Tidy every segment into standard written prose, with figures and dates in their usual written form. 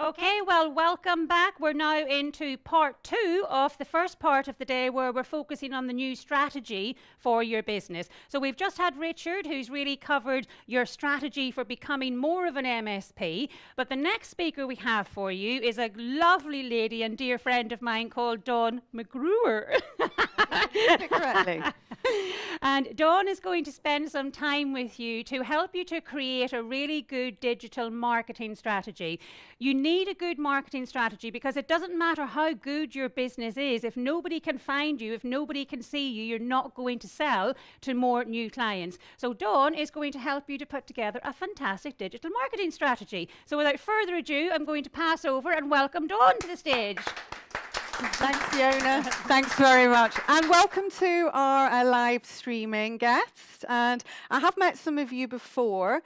Okay, well, welcome back. We're now into part 2 of the first part of the day where we're focusing on the new strategy for your business. So we've just had Richard, who's really covered your strategy for becoming more of an MSP. But the next speaker we have for you is a lovely lady and dear friend of mine called Dawn McGruer. Correctly. And Dawn is going to spend some time with you to help you to create a really good digital marketing strategy. You need a good marketing strategy because it doesn't matter how good your business is. If nobody can find you, if nobody can see you, you're not going to sell to more new clients. So Dawn is going to help you to put together a fantastic digital marketing strategy. So without further ado, I'm going to pass over and welcome Dawn to the stage. Thanks, Fiona. Thanks very much. And welcome to our live streaming guests. And I have met some of you before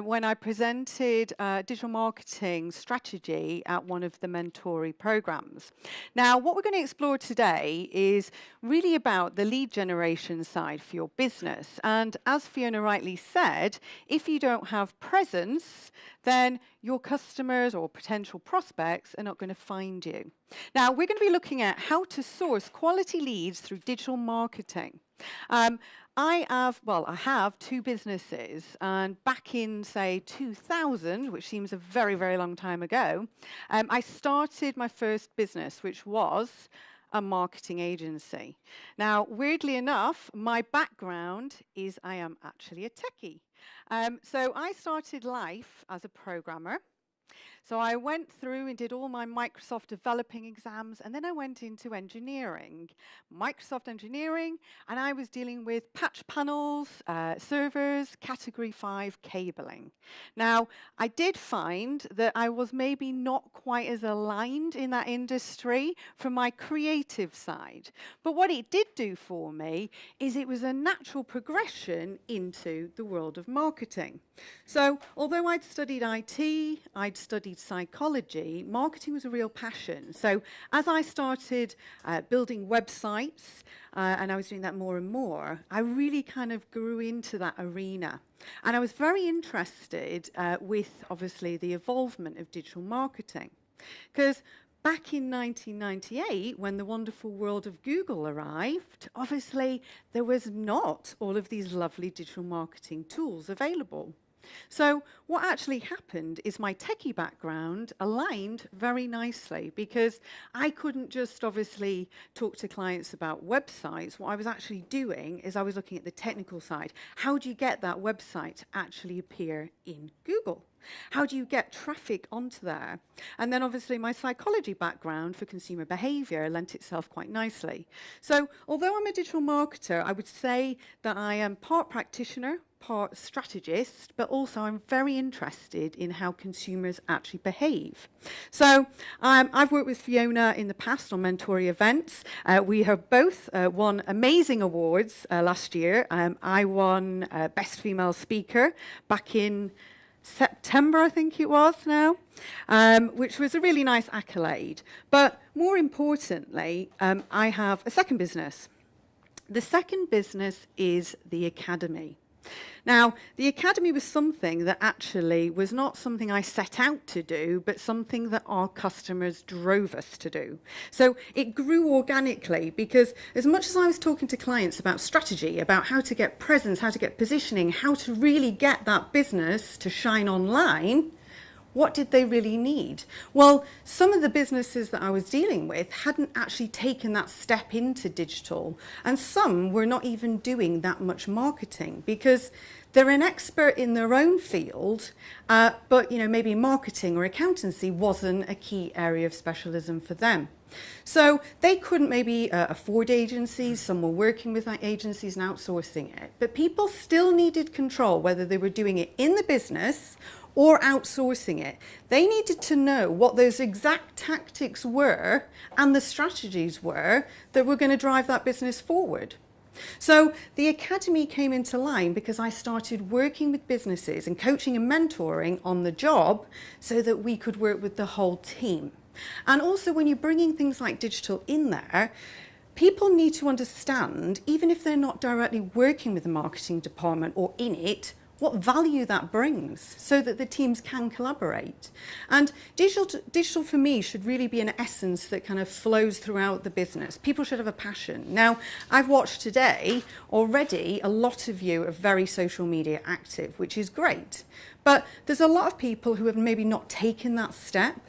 when I presented digital marketing strategy at one of the Mentori programs. Now, what we're going to explore today is really about the lead generation side for your business. And as Fiona rightly said, if you don't have presence, then your customers or potential prospects are not going to find you. Now, we're going to be looking at how to source quality leads through digital marketing. I have two businesses, and back in, say, 2000, which seems a very, very long time ago, I started my first business, which was a marketing agency. Now, weirdly enough, my background is I am actually a techie. So I started life as a programmer. So I went through and did all my Microsoft developing exams, and then I went into engineering, Microsoft engineering, and I was dealing with patch panels, servers, category 5 cabling. Now, I did find that I was maybe not quite as aligned in that industry from my creative side. But what it did do for me is it was a natural progression into the world of marketing. So although I'd studied IT, I'd studied psychology, marketing was a real passion. So as I started building websites, and I was doing that more and more, I really kind of grew into that arena. And I was very interested with, obviously, the evolvement of digital marketing. Because back in 1998, when the wonderful world of Google arrived, obviously, there was not all of these lovely digital marketing tools available. So what actually happened is my techie background aligned very nicely because I couldn't just obviously talk to clients about websites. What I was actually doing is I was looking at the technical side. How do you get that website to actually appear in Google? How do you get traffic onto there? And then obviously my psychology background for consumer behavior lent itself quite nicely. So although I'm a digital marketer, I would say that I am part practitioner, part strategist, but also I'm very interested in how consumers actually behave. So I've worked with Fiona in the past on Mentori events. We have both won amazing awards last year. I won Best Female Speaker back in September, I think it was now, which was a really nice accolade. But more importantly, I have a second business. The second business is the Academy. Now, the Academy was something that actually was not something I set out to do, but something that our customers drove us to do. So it grew organically because as much as I was talking to clients about strategy, about how to get presence, how to get positioning, how to really get that business to shine online, what did they really need? Well, some of the businesses that I was dealing with hadn't actually taken that step into digital, and some were not even doing that much marketing because they're an expert in their own field, but maybe marketing or accountancy wasn't a key area of specialism for them. So they couldn't maybe afford agencies. Some were working with agencies and outsourcing it, but people still needed control whether they were doing it in the business or outsourcing it. They needed to know what those exact tactics were and the strategies were that were going to drive that business forward. So the Academy came into line because I started working with businesses and coaching and mentoring on the job so that we could work with the whole team. And also when you're bringing things like digital in there, people need to understand, even if they're not directly working with the marketing department or in it, what value that brings so that the teams can collaborate. And digital for me should really be an essence that kind of flows throughout the business. People should have a passion. Now, I've watched today already a lot of you are very social media active, which is great. But there's a lot of people who have maybe not taken that step.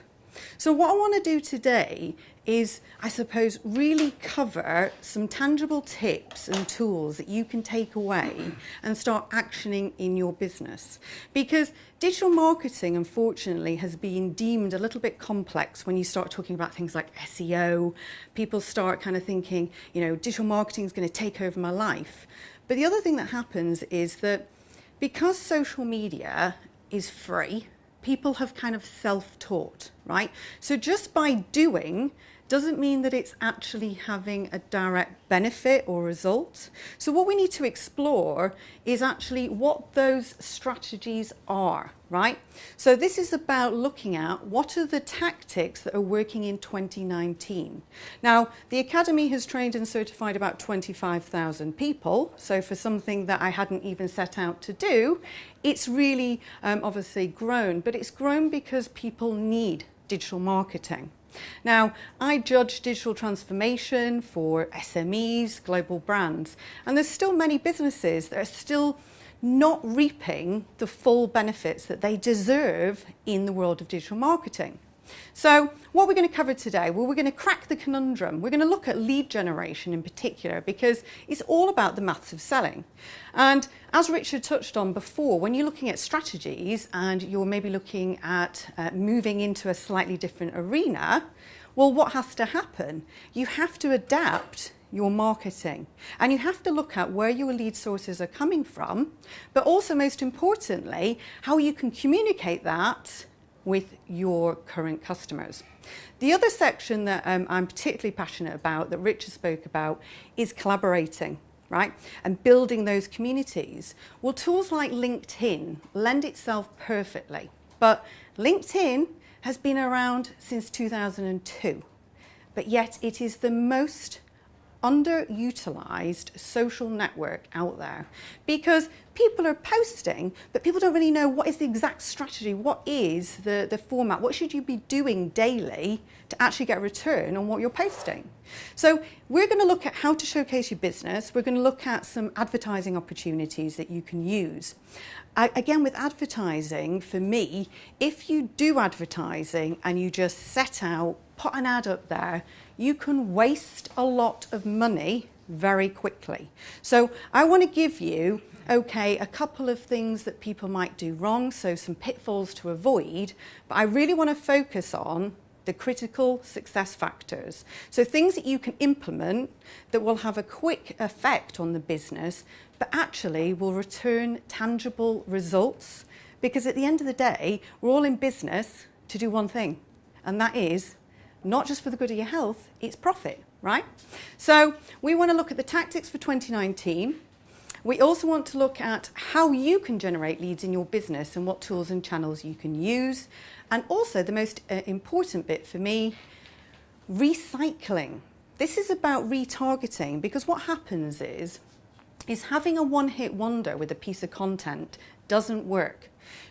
So what I want to do today is, I suppose, really cover some tangible tips and tools that you can take away and start actioning in your business. Because digital marketing, unfortunately, has been deemed a little bit complex when you start talking about things like SEO. People start kind of thinking, you know, digital marketing is going to take over my life. But the other thing that happens is that because social media is free, people have kind of self-taught, right? So just by doing doesn't mean that it's actually having a direct benefit or result. So what we need to explore is actually what those strategies are, right? So this is about looking at what are the tactics that are working in 2019. Now, the Academy has trained and certified about 25,000 people. So for something that I hadn't even set out to do, it's really obviously grown, but it's grown because people need digital marketing. Now, I judge digital transformation for SMEs, global brands, and there's still many businesses that are still not reaping the full benefits that they deserve in the world of digital marketing. So what we're going to cover today, well, we're going to crack the conundrum. We're going to look at lead generation in particular, because it's all about the maths of selling. And as Richard touched on before, when you're looking at strategies and you're maybe looking at moving into a slightly different arena, well, what has to happen? You have to adapt your marketing, and you have to look at where your lead sources are coming from, but also, most importantly, how you can communicate that with your current customers. The other section that I'm particularly passionate about, that Richard spoke about, is collaborating, right? And building those communities. Well, tools like LinkedIn lend itself perfectly, but LinkedIn has been around since 2002, but yet it is the most underutilized social network out there, because people are posting, but people don't really know what is the exact strategy, what is the format, what should you be doing daily to actually get a return on what you're posting. So we're going to look at how to showcase your business. We're going to look at some advertising opportunities that you can use. Again, with advertising, for me, if you do advertising and you just set out, put an ad up there, you can waste a lot of money very quickly. So I want to give you, okay, a couple of things that people might do wrong, so some pitfalls to avoid, but I really want to focus on the critical success factors. So things that you can implement that will have a quick effect on the business, but actually will return tangible results, because at the end of the day, we're all in business to do one thing, and that is not just for the good of your health, it's profit, right? So we want to look at the tactics for 2019. We also want to look at how you can generate leads in your business and what tools and channels you can use. And also the most important bit for me, recycling. This is about retargeting, because what happens is having a one-hit wonder with a piece of content doesn't work.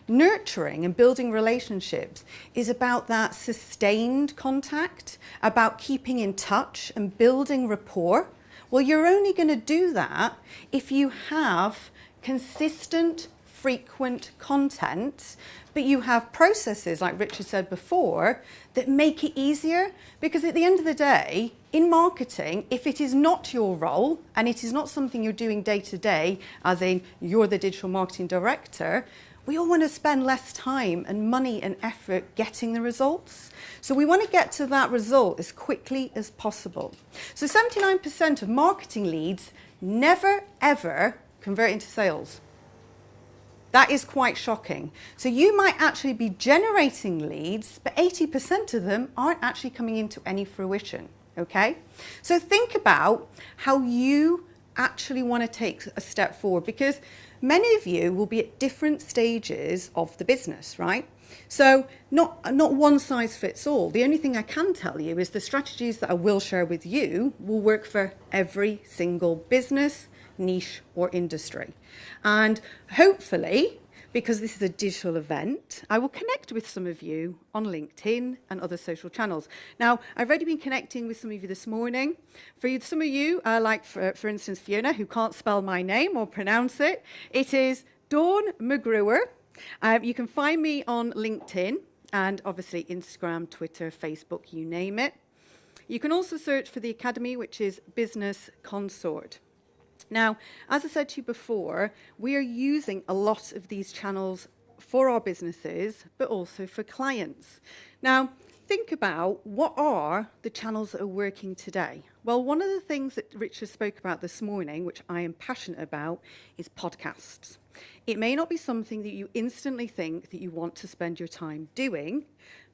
Nurturing and building relationships is about that sustained contact, about keeping in touch and building rapport. Well, you're only going to do that if you have consistent, frequent content, but you have processes, like Richard said before, that make it easier. Because at the end of the day, in marketing, if it is not your role and it is not something you're doing day to day, as in you're the digital marketing director, we all want to spend less time and money and effort getting the results. So we want to get to that result as quickly as possible. So 79% of marketing leads never, ever convert into sales. That is quite shocking. So you might actually be generating leads, but 80% of them aren't actually coming into any fruition, okay? So think about how you actually want to take a step forward, because many of you will be at different stages of the business, right? So not one size fits all. The only thing I can tell you is the strategies that I will share with you will work for every single business, niche, or industry. And hopefully, because this is a digital event, I will connect with some of you on LinkedIn and other social channels. Now, I've already been connecting with some of you this morning. For some of you, like for instance, Fiona, who can't spell my name or pronounce it, it is Dawn McGruer. You can find me on LinkedIn and obviously Instagram, Twitter, Facebook, you name it. You can also search for the Academy, which is Business Consort. Now, as I said to you before, we are using a lot of these channels for our businesses, but also for clients. Now, think about what are the channels that are working today. Well, one of the things that Richard spoke about this morning, which I am passionate about, is podcasts. It may not be something that you instantly think that you want to spend your time doing,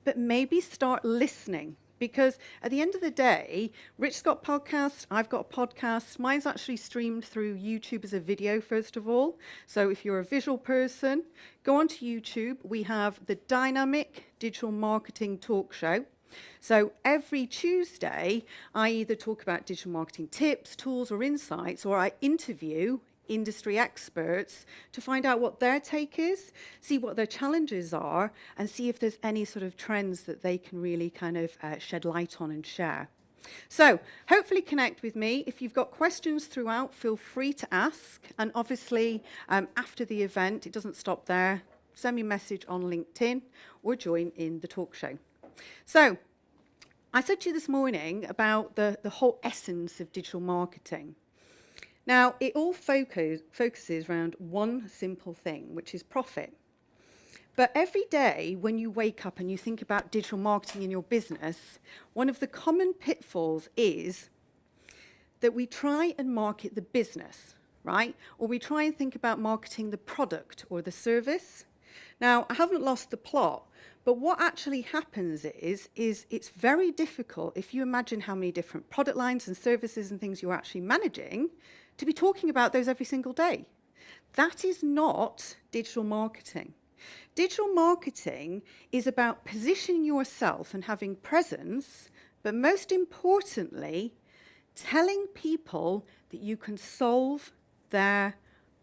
but maybe start listening. Because at the end of the day, Rich's got podcasts, I've got a podcast. Mine's actually streamed through YouTube as a video, first of all. So if you're a visual person, go onto YouTube. We have the Dynamic Digital Marketing Talk Show. So every Tuesday, I either talk about digital marketing tips, tools, or insights, or I interview industry experts to find out what their take is, see what their challenges are, and see if there's any sort of trends that they can really kind of shed light on and share. So hopefully connect with me. If you've got questions throughout, feel free to ask. And obviously, after the event, it doesn't stop there. Send me a message on LinkedIn or join in the talk show. So I said to you this morning about the whole essence of digital marketing. Now, it all focuses around one simple thing, which is profit. But every day when you wake up and you think about digital marketing in your business, one of the common pitfalls is that we try and market the business, right? Or we try and think about marketing the product or the service. Now, I haven't lost the plot, but what actually happens is it's very difficult, if you imagine how many different product lines and services and things you're actually managing, to be talking about those every single day. That is not digital marketing. Digital marketing is about positioning yourself and having presence, but most importantly, telling people that you can solve their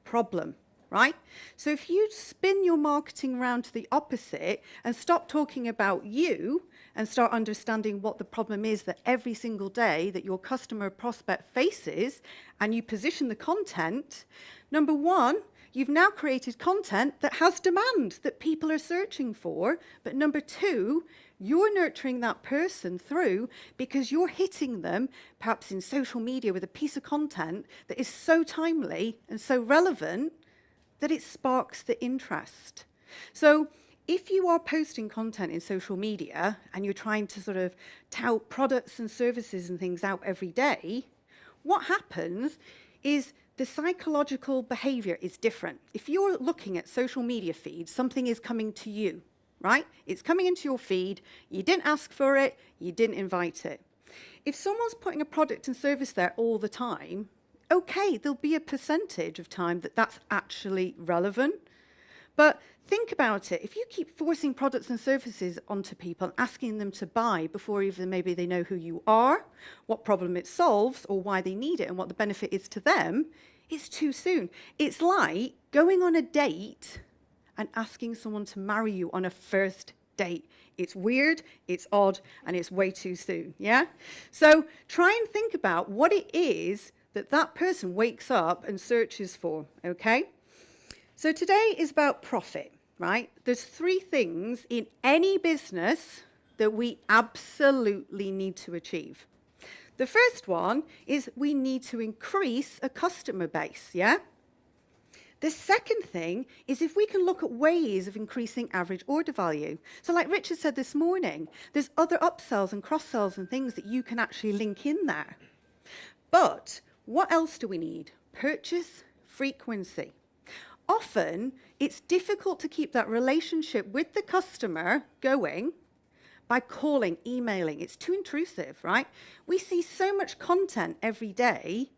problem, right? So if you spin your marketing around to the opposite and stop talking about you and start understanding what the problem is that every single day that your customer prospect faces, and you position the content, number one, you've now created content that has demand, that people are searching for. But number two, you're nurturing that person through because you're hitting them, perhaps in social media, with a piece of content that is so timely and so relevant that it sparks the interest. So if you are posting content in social media and you're trying to sort of tout products and services and things out every day, what happens is the psychological behavior is different. If you're looking at social media feeds, something is coming to you, right? It's coming into your feed. You didn't ask for it. You didn't invite it. If someone's putting a product and service there all the time, okay, there'll be a percentage of time that that's actually relevant. But think about it. If you keep forcing products and services onto people and asking them to buy before even maybe they know who you are, what problem it solves, or why they need it, and what the benefit is to them, it's too soon. It's like going on a date and asking someone to marry you on a first date. It's weird, it's odd, and it's way too soon, yeah? So try and think about what it is that that person wakes up and searches for, okay? So today is about profit, right? There's three things in any business that we absolutely need to achieve. The first one is we need to increase a customer base, yeah? The second thing is if we can look at ways of increasing average order value. So like Richard said this morning, there's other upsells and cross-sells and things that you can actually link in there. But what else do we need? Purchase frequency. Often, it's difficult to keep that relationship with the customer going by calling, emailing. It's too intrusive, right? We see so much content every day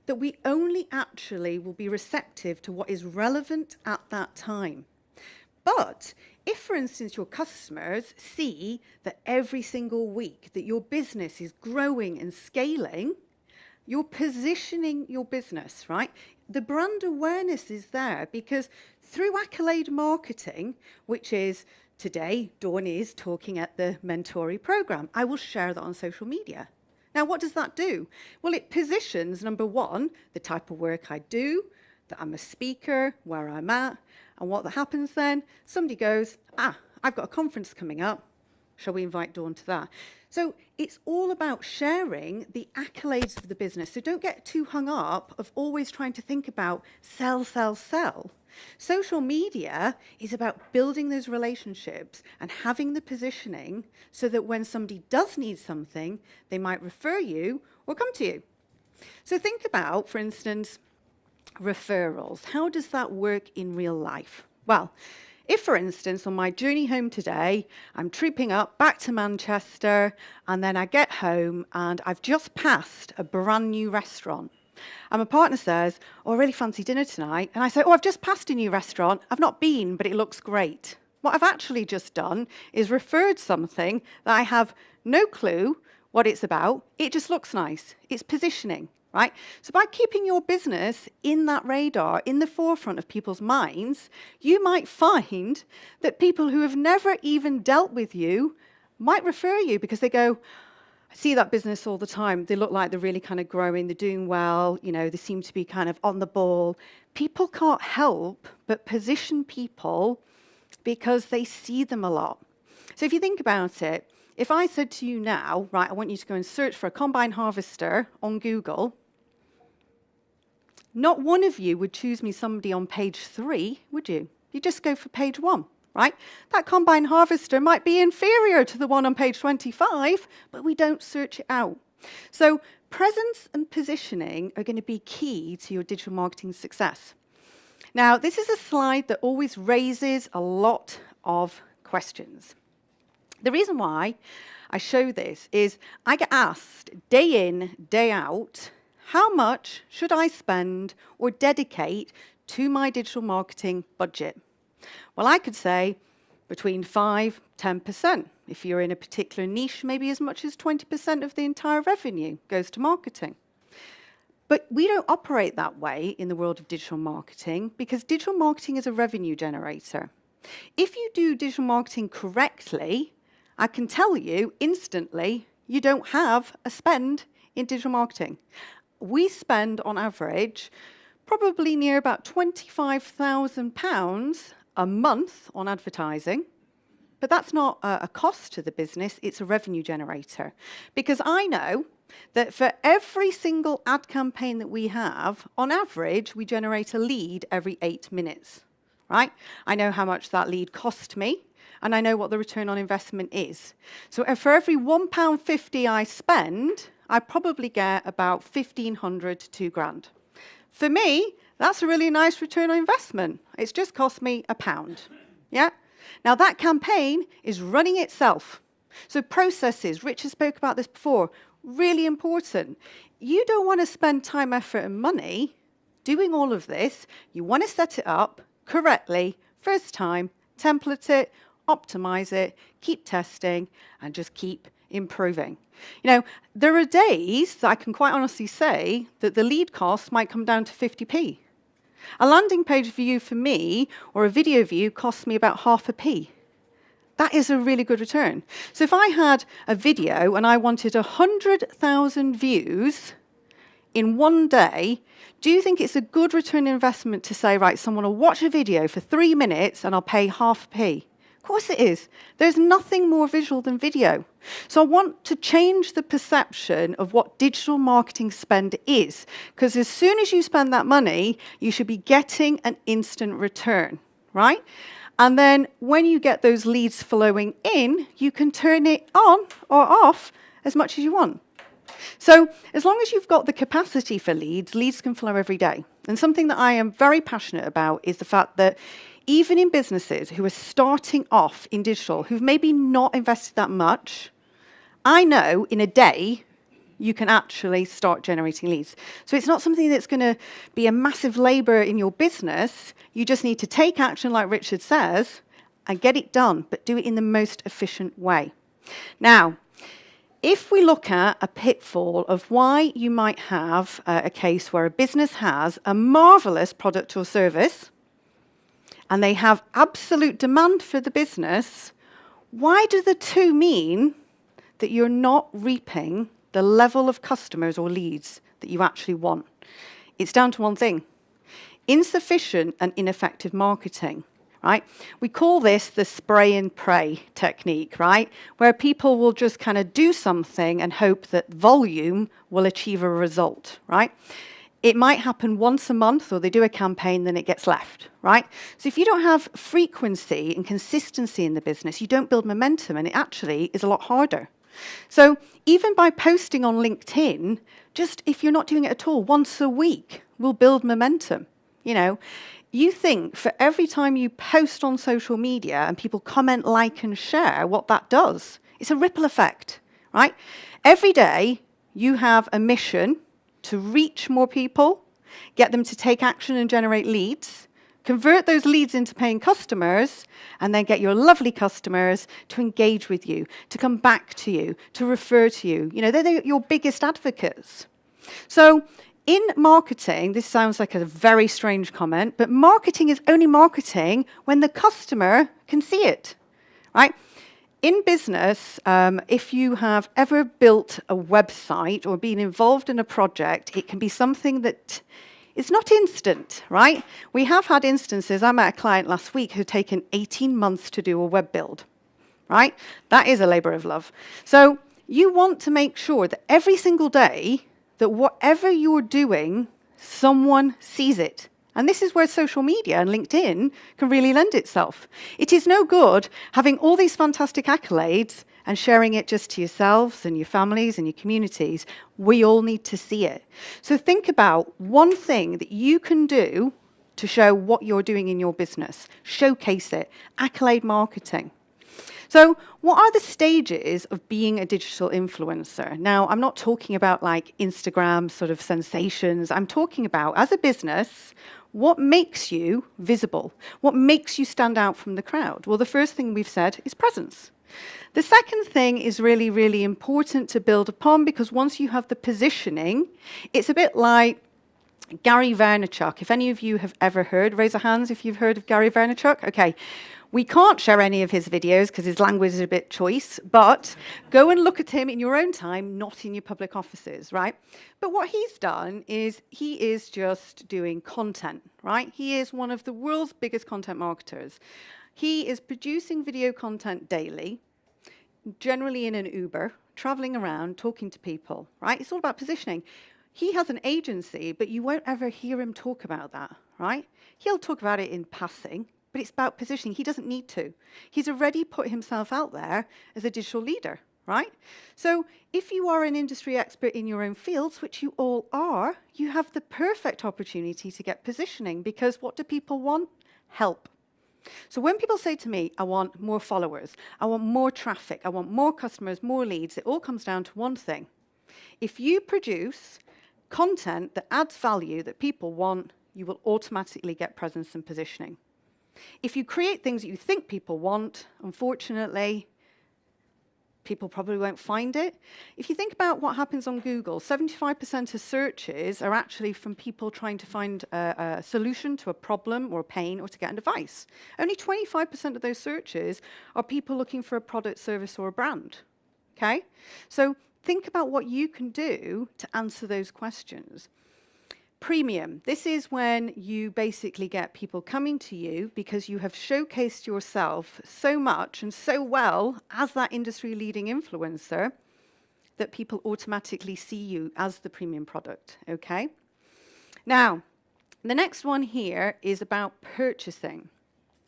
that we only actually will be receptive to what is relevant at that time. But if, for instance, your customers see that every single week that your business is growing and scaling, You're positioning your business, right? The brand awareness is there because through accolade marketing, which is today, Dawn is talking at the Mentori program. I will share that on social media. Now, what does that do? Well, it positions, number one, the type of work I do, that I'm a speaker, where I'm at, and what happens then? Somebody goes, I've got a conference coming up. Shall we invite Dawn to that? So it's all about sharing the accolades of the business. So don't get too hung up of always trying to think about sell, sell, sell. Social media is about building those relationships and having the positioning so that when somebody does need something, they might refer you or come to you. So think about, for instance, referrals. How does that work in real life? Well, if, for instance, on my journey home today, I'm trooping up back to Manchester, and then I get home and I've just passed a brand new restaurant. And my partner says, I really fancy dinner tonight. And I say, I've just passed a new restaurant. I've not been, but it looks great. What I've actually just done is referred something that I have no clue what it's about. It just looks nice. It's positioning, right? So by keeping your business in that radar, in the forefront of people's minds, you might find that people who have never even dealt with you might refer you because they go, I see that business all the time. They look like they're really kind of growing. They're doing well. You know, they seem to be kind of on the ball. People can't help but position people because they see them a lot. So if you think about it, if I said to you now, right, I want you to go and search for a combine harvester on Google, not one of you would choose me somebody on page 3, would you? You just go for page 1. Right? That combine harvester might be inferior to the one on page 25, but we don't search it out. So presence and positioning are going to be key to your digital marketing success. Now, this is a slide that always raises a lot of questions. The reason why I show this is I get asked day in, day out, how much should I spend or dedicate to my digital marketing budget? Well, I could say between 5–10%. If you're in a particular niche, maybe as much as 20% of the entire revenue goes to marketing. But we don't operate that way in the world of digital marketing because digital marketing is a revenue generator. If you do digital marketing correctly, I can tell you instantly you don't have a spend in digital marketing. We spend on average probably near about £25,000 a month on advertising, but that's not a cost to the business, it's a revenue generator. Because I know that for every single ad campaign that we have, on average, we generate a lead every 8 minutes, right? I know how much that lead cost me, and I know what the return on investment is. So for every £1.50 I spend, I probably get about 1,500 to £2,000. For me, that's a really nice return on investment. It's just cost me £1. Yeah? Now that campaign is running itself. So processes, Richard spoke about this before, really important. You don't want to spend time, effort, and money doing all of this. You want to set it up correctly, first time, template it, optimize it, keep testing, and just keep improving. You know, there are days that I can quite honestly say that the lead cost might come down to 50p. A landing page view for me, or a video view, costs me about half a p. That is a really good return. So if I had a video and I wanted 100,000 views in one day, do you think it's a good return on investment to say, right, someone will watch a video for 3 minutes and I'll pay half a p? Of course it is. There's nothing more visual than video. So I want to change the perception of what digital marketing spend is, because as soon as you spend that money, you should be getting an instant return, right? And then when you get those leads flowing in, you can turn it on or off as much as you want. So as long as you've got the capacity for leads, leads can flow every day. And something that I am very passionate about is the fact that even in businesses who are starting off in digital, who've maybe not invested that much, I know in a day you can actually start generating leads. So it's not something that's going to be a massive labor in your business. You just need to take action, like Richard says, and get it done, but do it in the most efficient way. Now, if we look at a pitfall of why you might have a case where a business has a marvelous product or service, and they have absolute demand for the business, why do the two mean that you're not reaping the level of customers or leads that you actually want? It's down to one thing: insufficient and ineffective marketing, right? We call this the spray and pray technique, right? Where people will just kind of do something and hope that volume will achieve a result, right? It might happen once a month, or they do a campaign, then it gets left, right? So if you don't have frequency and consistency in the business, you don't build momentum, and it actually is a lot harder. So even by posting on LinkedIn, just if you're not doing it at all, once a week will build momentum. You know, you think for every time you post on social media and people comment, like, and share, what that does, it's a ripple effect, right? Every day you have a mission to reach more people, get them to take action and generate leads, convert those leads into paying customers, and then get your lovely customers to engage with you, to come back to you, to refer to you. You know, they're your biggest advocates. So in marketing, this sounds like a very strange comment, but marketing is only marketing when the customer can see it, right? In business, if you have ever built a website or been involved in a project, it can be something that is not instant, right? We have had instances. I met a client last week who'd taken 18 months to do a web build, right? That is a labor of love. So you want to make sure that every single day that whatever you're doing, someone sees it. And this is where social media and LinkedIn can really lend itself. It is no good having all these fantastic accolades and sharing it just to yourselves and your families and your communities. We all need to see it. So think about one thing that you can do to show what you're doing in your business. Showcase it. Accolade marketing. So what are the stages of being a digital influencer? Now, I'm not talking about like Instagram sort of sensations. I'm talking about, as a business, what makes you visible? What makes you stand out from the crowd? Well, the first thing we've said is presence. The second thing is really, really important to build upon, because once you have the positioning, it's a bit like Gary Vaynerchuk. If any of you have ever heard, raise your hands if you've heard of Gary Vaynerchuk. Okay. We can't share any of his videos because his language is a bit choice, but go and look at him in your own time, not in your public offices, right? But what he's done is he is just doing content, right? He is one of the world's biggest content marketers. He is producing video content daily, generally in an Uber, traveling around, talking to people, right? It's all about positioning. He has an agency, but you won't ever hear him talk about that, right? He'll talk about it in passing, but it's about positioning. He doesn't need to. He's already put himself out there as a digital leader, right? So if you are an industry expert in your own fields, which you all are, you have the perfect opportunity to get positioning, because what do people want? Help. So when people say to me, I want more followers, I want more traffic, I want more customers, more leads, it all comes down to one thing. If you produce content that adds value that people want, you will automatically get presence and positioning. If you create things that you think people want, unfortunately, people probably won't find it. If you think about what happens on Google, 75% of searches are actually from people trying to find a solution to a problem or a pain or to get a device. Only 25% of those searches are people looking for a product, service, or a brand. Okay? So think about what you can do to answer those questions. Premium. This is when you basically get people coming to you because you have showcased yourself so much and so well as that industry-leading influencer that people automatically see you as the premium product, okay? Now, the next one here is about purchasing.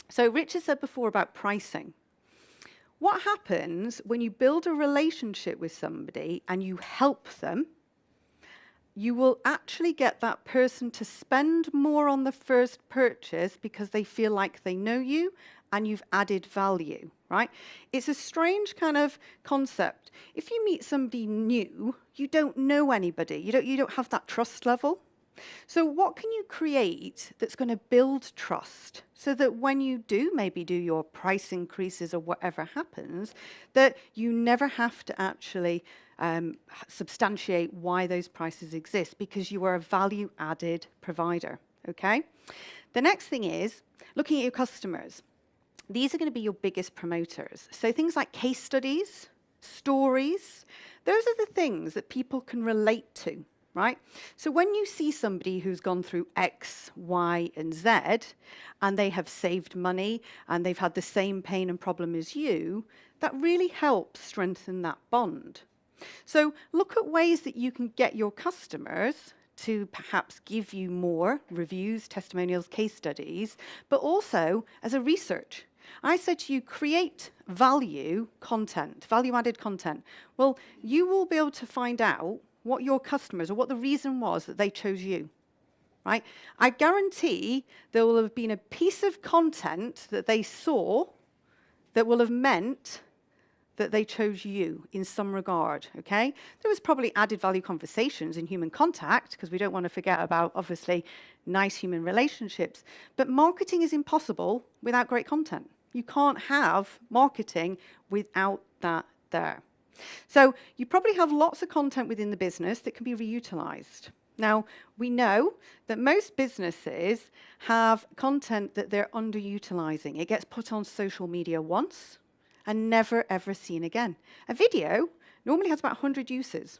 So Richard said before about pricing. What happens when you build a relationship with somebody and you help them? You will actually get that person to spend more on the first purchase because they feel like they know you and you've added value, right? It's a strange kind of concept. If you meet somebody new, you don't know anybody. You don't have that trust level. So what can you create that's going to build trust so that when you do maybe do your price increases or whatever happens, that you never have to actually substantiate why those prices exist because you are a value-added provider, okay? The next thing is looking at your customers. These are going to be your biggest promoters. So things like case studies, stories, those are the things that people can relate to, right? So when you see somebody who's gone through X, Y, and Z, and they have saved money, and they've had the same pain and problem as you, that really helps strengthen that bond. So look at ways that you can get your customers to perhaps give you more reviews, testimonials, case studies, but also as a research. I said to you, create value content, value-added content. Well, you will be able to find out what your customers, or what the reason was that they chose you, right? I guarantee there will have been a piece of content that they saw that will have meant that they chose you in some regard, okay? There was probably added value conversations in human contact, because we don't want to forget about, obviously, nice human relationships. But marketing is impossible without great content. You can't have marketing without that there. So you probably have lots of content within the business that can be reutilized. Now, we know that most businesses have content that they're underutilizing. It gets put on social media once and never, ever seen again. A video normally has about 100 uses.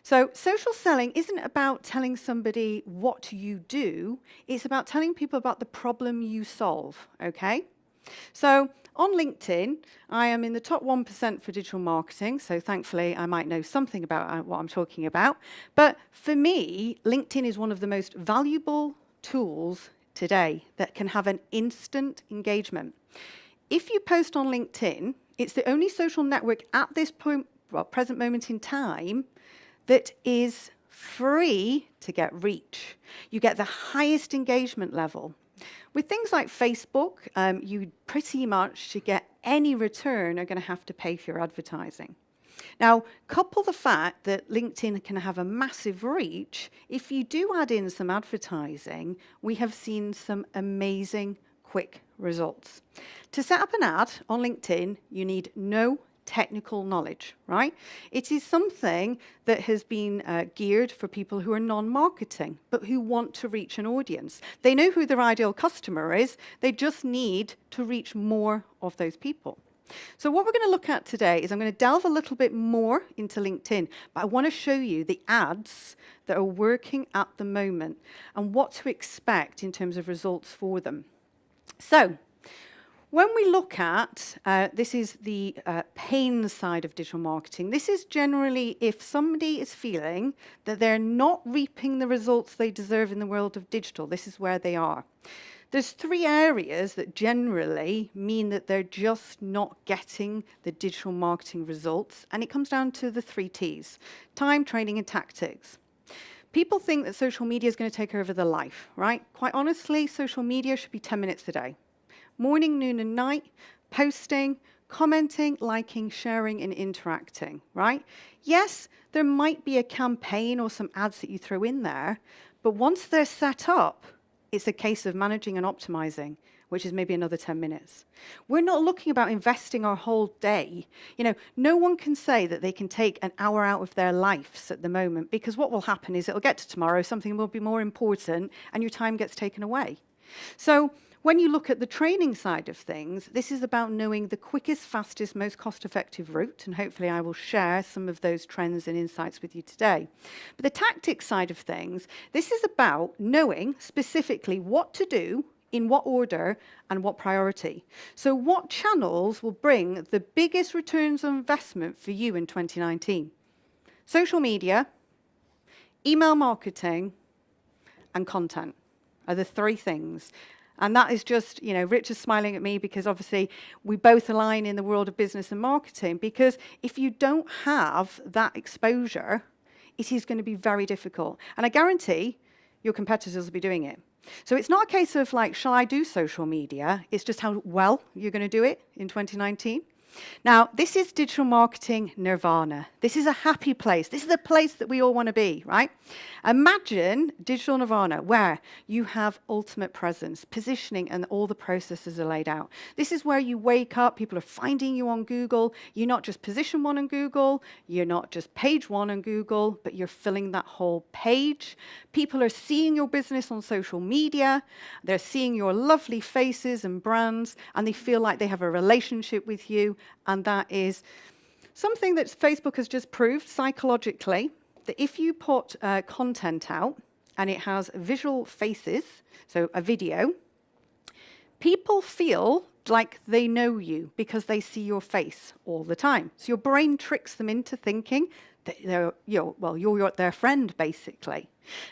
So social selling isn't about telling somebody what you do. It's about telling people about the problem you solve, okay? So on LinkedIn, I am in the top 1% for digital marketing, so thankfully I might know something about what I'm talking about. But for me, LinkedIn is one of the most valuable tools today that can have an instant engagement. If you post on LinkedIn, it's the only social network at this present moment in time that is free to get reach. You get the highest engagement level. With things like Facebook, you pretty much, to get any return, are going to have to pay for your advertising. Now, couple the fact that LinkedIn can have a massive reach, if you do add in some advertising, we have seen some amazing quick results. To set up an ad on LinkedIn, you need no technical knowledge, right? It is something that has been geared for people who are non-marketing, but who want to reach an audience. They know who their ideal customer is. They just need to reach more of those people. So what we're going to look at today is I'm going to delve a little bit more into LinkedIn, but I want to show you the ads that are working at the moment and what to expect in terms of results for them. So when we look at, this is the pain side of digital marketing. This is generally if somebody is feeling that they're not reaping the results they deserve in the world of digital. This is where they are. There's 3 areas that generally mean that they're just not getting the digital marketing results, and it comes down to the 3 T's: time, training, and tactics. People think that social media is going to take over their life, right? Quite honestly, social media should be 10 minutes a day. Morning, noon, and night, posting, commenting, liking, sharing, and interacting, right? Yes, there might be a campaign or some ads that you throw in there, but once they're set up, it's a case of managing and optimizing, which is maybe another 10 minutes. We're not looking about investing our whole day. You know, no one can say that they can take an hour out of their lives at the moment, because what will happen is it'll get to tomorrow, something will be more important, and your time gets taken away. So when you look at the training side of things, this is about knowing the quickest, fastest, most cost-effective route, and hopefully I will share some of those trends and insights with you today. But the tactics side of things, this is about knowing specifically what to do, in what order, and what priority. So what channels will bring the biggest returns on investment for you in 2019? Social media, email marketing, and content are the 3 things. And that is just, you know, Rich is smiling at me because obviously we both align in the world of business and marketing, because if you don't have that exposure, it is going to be very difficult. And I guarantee your competitors will be doing it. So it's not a case of like, shall I do social media? It's just how well you're going to do it in 2019. Now, this is digital marketing nirvana. This is a happy place. This is a place that we all want to be, right? Imagine digital nirvana where you have ultimate presence, positioning, and all the processes are laid out. This is where you wake up, people are finding you on Google. You're not just position one on Google, you're not just page one on Google, but you're filling that whole page. People are seeing your business on social media. They're seeing your lovely faces and brands, and they feel like they have a relationship with you. And that is something that Facebook has just proved psychologically, that if you put content out and it has visual faces, so a video, people feel like they know you because they see your face all the time. So your brain tricks them into thinking that you're their friend, basically.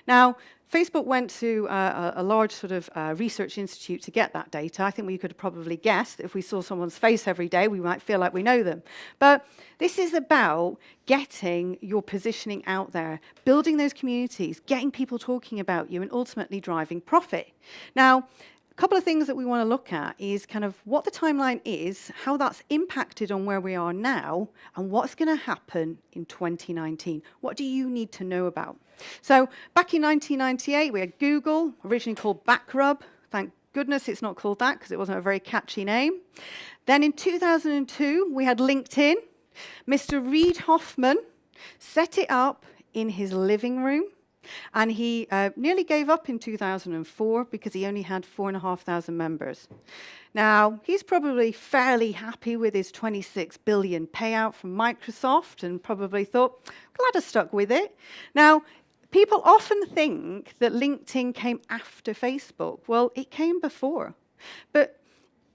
Now, Facebook went to a large sort of research institute to get that data. I think we could have probably guessed that if we saw someone's face every day, we might feel like we know them. But this is about getting your positioning out there, building those communities, getting people talking about you, and ultimately driving profit. Now, a couple of things that we want to look at is kind of what the timeline is, how that's impacted on where we are now, and what's going to happen in 2019. What do you need to know about? So back in 1998, we had Google, originally called Backrub. Thank goodness it's not called that because it wasn't a very catchy name. Then in 2002, we had LinkedIn. Mr. Reid Hoffman set it up in his living room. And he nearly gave up in 2004 because he only had 4,500 members. Now, he's probably fairly happy with his 26 billion payout from Microsoft and probably thought, glad I stuck with it. Now, people often think that LinkedIn came after Facebook. Well, it came before. But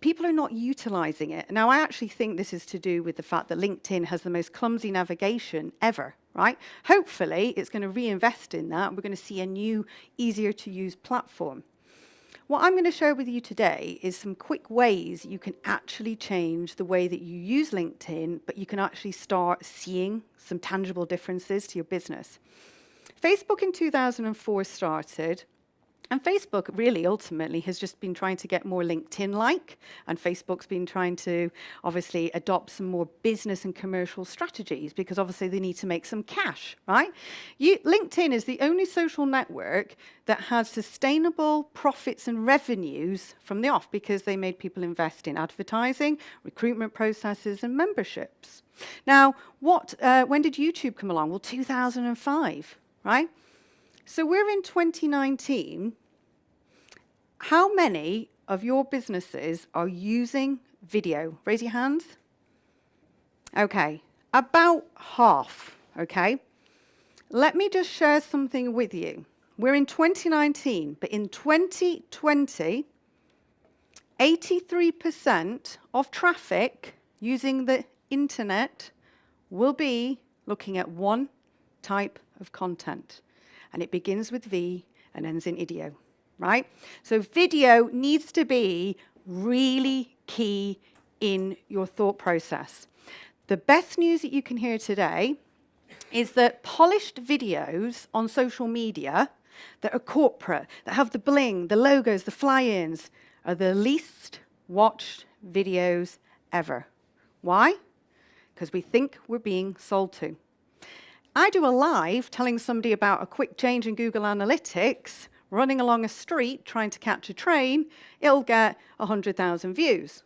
people are not utilizing it. Now, I actually think this is to do with the fact that LinkedIn has the most clumsy navigation ever, right? Hopefully, it's going to reinvest in that. We're going to see a new, easier-to-use platform. What I'm going to share with you today is some quick ways you can actually change the way that you use LinkedIn, but you can actually start seeing some tangible differences to your business. Facebook in 2004 started. And Facebook really ultimately has just been trying to get more LinkedIn-like, and Facebook's been trying to obviously adopt some more business and commercial strategies because obviously they need to make some cash, right? LinkedIn is the only social network that has sustainable profits and revenues from the off because they made people invest in advertising, recruitment processes, and memberships. Now, when did YouTube come along? Well, 2005, right? So we're in 2019. How many of your businesses are using video? Raise your hands. Okay, about half, okay? Let me just share something with you. We're in 2019, but in 2020, 83% of traffic using the internet will be looking at one type of content. And it begins with V and ends in idio, right? So video needs to be really key in your thought process. The best news that you can hear today is that polished videos on social media that are corporate, that have the bling, the logos, the fly-ins, are the least watched videos ever. Why? Because we think we're being sold to. I do a live telling somebody about a quick change in Google Analytics, running along a street trying to catch a train, it'll get 100,000 views.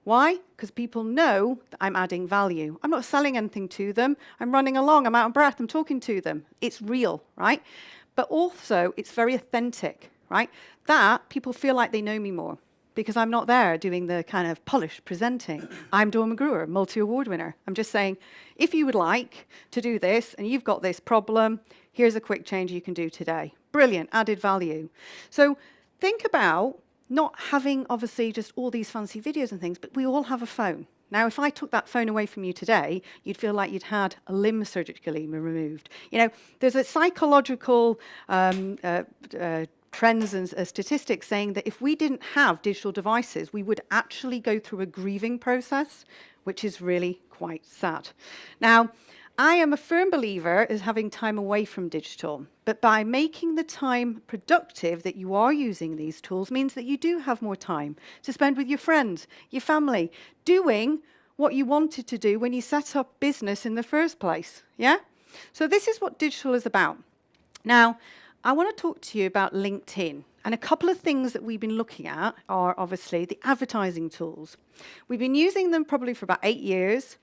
Why? Because people know that I'm adding value. I'm not selling anything to them. I'm running along, I'm out of breath, I'm talking to them. It's real, right? But also, it's very authentic, right? That, people feel like they know me more because I'm not there doing the kind of polished presenting. I'm Dawn McGruer, multi-award winner. I'm just saying, if you would like to do this and you've got this problem, here's a quick change you can do today. Brilliant, added value. So think about not having, obviously, just all these fancy videos and things, but we all have a phone. Now, if I took that phone away from you today, you'd feel like you'd had a limb surgically removed. You know, there's a psychological trends and statistics saying that if we didn't have digital devices, we would actually go through a grieving process, which is really quite sad. Now, I am a firm believer in having time away from digital, but by making the time productive that you are using these tools means that you do have more time to spend with your friends, your family, doing what you wanted to do when you set up business in the first place, yeah? So this is what digital is about. Now, I want to talk to you about LinkedIn. And a couple of things that we've been looking at are obviously the advertising tools. We've been using them probably for about 8 years.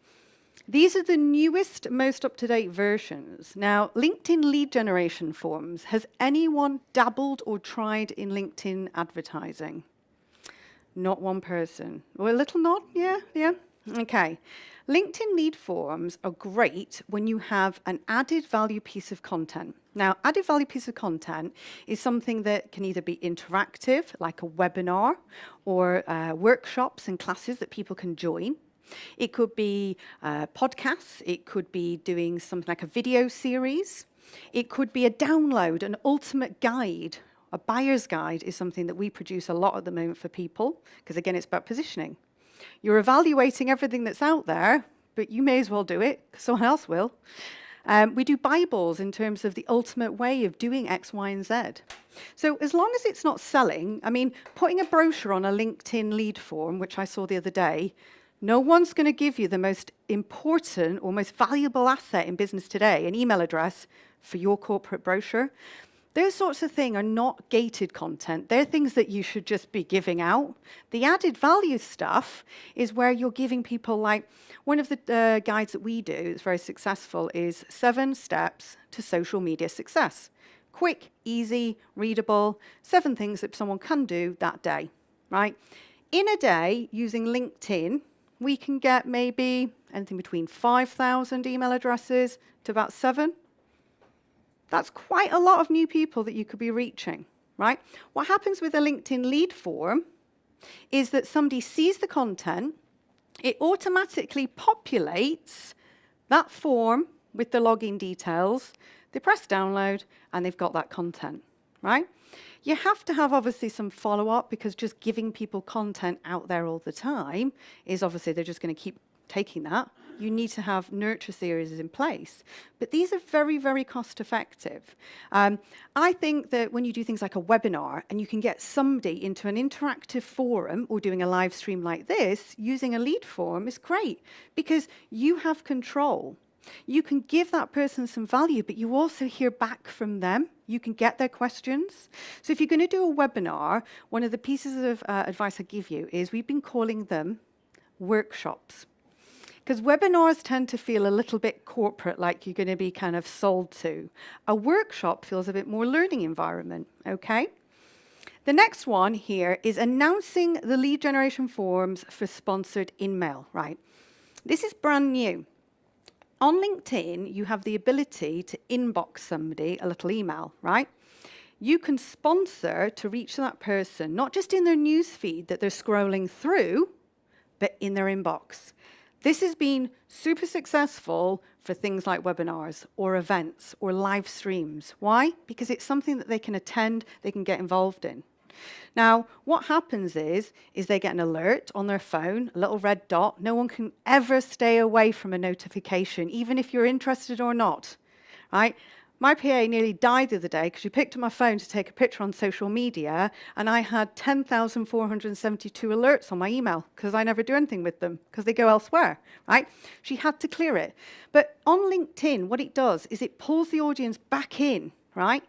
These are the newest, most up-to-date versions. Now, LinkedIn lead generation forms. Has anyone dabbled or tried in LinkedIn advertising? Not one person. Well, a little nod? Yeah. Okay. LinkedIn lead forms are great when you have an added value piece of content. Now, added value piece of content is something that can either be interactive, like a webinar, or workshops and classes that people can join. It could be podcasts. It could be doing something like a video series. It could be a download, an ultimate guide. A buyer's guide is something that we produce a lot at the moment for people, because again, it's about positioning. You're evaluating everything that's out there, but you may as well do it, because someone else will. We do Bibles in terms of the ultimate way of doing X, Y, and Z. So as long as it's not selling, I mean, putting a brochure on a LinkedIn lead form, which I saw the other day, no one's going to give you the most important or most valuable asset in business today, an email address for your corporate brochure. Those sorts of things are not gated content. They're things that you should just be giving out. The added value stuff is where you're giving people, like, one of the guides that we do that's very successful is 7 steps to social media success. Quick, easy, readable, 7 things that someone can do that day, right? In a day, using LinkedIn, we can get maybe anything between 5,000 email addresses to about 7. That's quite a lot of new people that you could be reaching, right? What happens with a LinkedIn lead form is that somebody sees the content, it automatically populates that form with the login details, they press download, and they've got that content, right? You have to have, obviously, some follow-up, because just giving people content out there all the time is obviously they're just going to keep taking that. You need to have nurture series in place. But these are very, very cost effective. I think that when you do things like a webinar and you can get somebody into an interactive forum or doing a live stream like this, using a lead form is great, because you have control. You can give that person some value, but you also hear back from them. You can get their questions. So if you're going to do a webinar, one of the pieces of advice I give you is we've been calling them workshops. Because webinars tend to feel a little bit corporate, like you're going to be kind of sold to. A workshop feels a bit more learning environment, okay? The next one here is announcing the lead generation forms for sponsored email, right? This is brand new. On LinkedIn, you have the ability to inbox somebody a little email, right? You can sponsor to reach that person, not just in their news feed that they're scrolling through, but in their inbox. This has been super successful for things like webinars or events or live streams. Why? Because it's something that they can attend, they can get involved in. Now, what happens is they get an alert on their phone, a little red dot. No one can ever stay away from a notification, even if you're interested or not, right? My PA nearly died the other day because she picked up my phone to take a picture on social media, and I had 10,472 alerts on my email because I never do anything with them because they go elsewhere, right? She had to clear it. But on LinkedIn, what it does is it pulls the audience back in, right?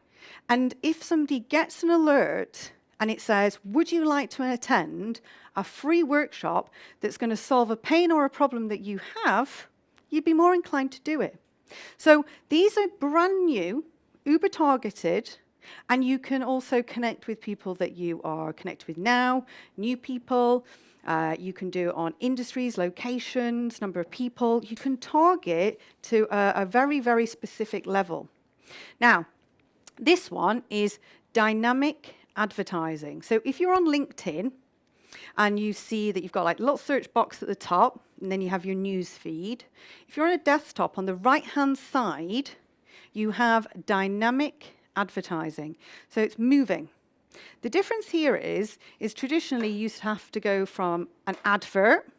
And if somebody gets an alert and it says, would you like to attend a free workshop that's going to solve a pain or a problem that you have, you'd be more inclined to do it. So these are brand new, uber targeted, and you can also connect with people that you are connected with now, new people. You can do it on industries, locations, number of people. You can target to a very, very specific level. Now, this one is dynamic advertising. So if you're on LinkedIn and you see that you've got like a little search box at the top, and then you have your news feed. If you're on a desktop, on the right-hand side, you have dynamic advertising. So it's moving. The difference here is traditionally you used to have to go from an advert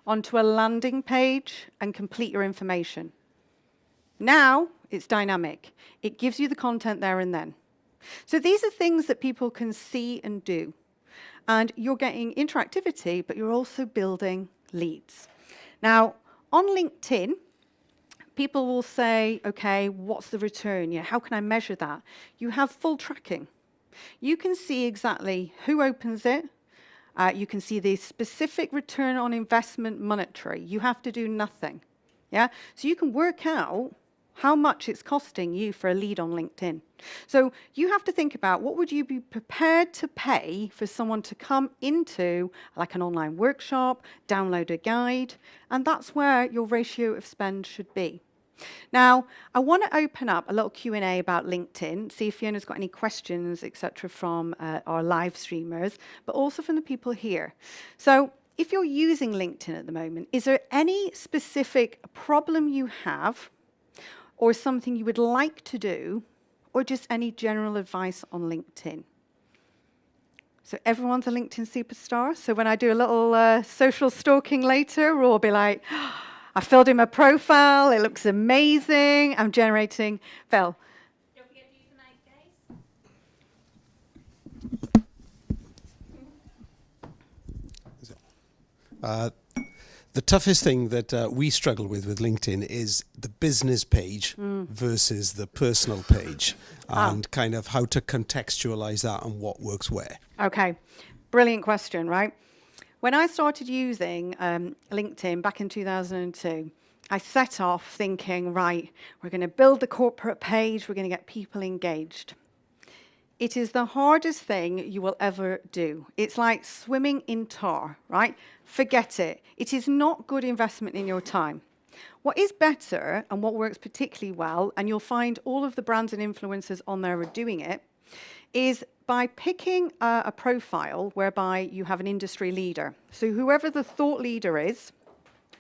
onto a landing page and complete your information. Now it's dynamic. It gives you the content there and then. So these are things that people can see and do. And you're getting interactivity, but you're also building leads. Now, on LinkedIn, people will say, okay, what's the return? Yeah, how can I measure that? You have full tracking. You can see exactly who opens it. You can see the specific return on investment monetary. You have to do nothing. Yeah? So you can work out how much it's costing you for a lead on LinkedIn. So you have to think about what would you be prepared to pay for someone to come into like an online workshop, download a guide, and that's where your ratio of spend should be. Now, I want to open up a little Q&A about LinkedIn, see if Fiona's got any questions, etc., from our live streamers, but also from the people here. So if you're using LinkedIn at the moment, is there any specific problem you have or something you would like to do, or just any general advice on LinkedIn? So everyone's a LinkedIn superstar. So when I do a little social stalking later, we'll all be like, I filled in my profile, it looks amazing, I'm generating. Phil. Don't forget to use the nice guys. The toughest thing that we struggle with LinkedIn is the business page versus the personal page, and kind of how to contextualize that and what works where. Okay, brilliant question, right? When I started using LinkedIn back in 2002, I set off thinking, right, we're going to build the corporate page, we're going to get people engaged. It is the hardest thing you will ever do. It's like swimming in tar, right? Forget it. It is not good investment in your time. What is better, and what works particularly well, and you'll find all of the brands and influencers on there are doing it, is by picking a profile whereby you have an industry leader. So whoever the thought leader is,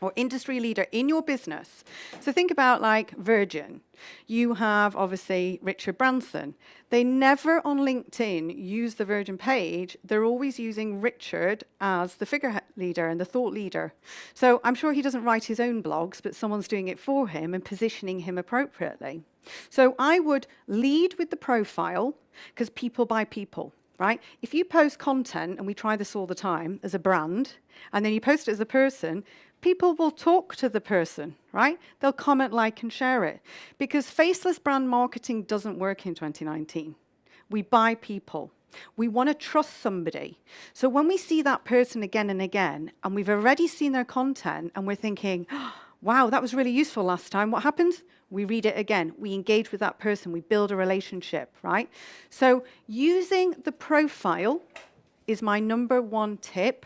or industry leader in your business. So think about like Virgin. You have obviously Richard Branson. They never on LinkedIn use the Virgin page. They're always using Richard as the figure leader and the thought leader. So I'm sure he doesn't write his own blogs, but someone's doing it for him and positioning him appropriately. So I would lead with the profile, because people buy people, right? If you post content, and we try this all the time as a brand, and then you post it as a person, people will talk to the person, right? They'll comment, like, and share it. Because faceless brand marketing doesn't work in 2019. We buy people. We want to trust somebody. So when we see that person again and again, and we've already seen their content, and we're thinking, oh, wow, that was really useful last time, what happens? We read it again. We engage with that person. We build a relationship, right? So using the profile is my number one tip.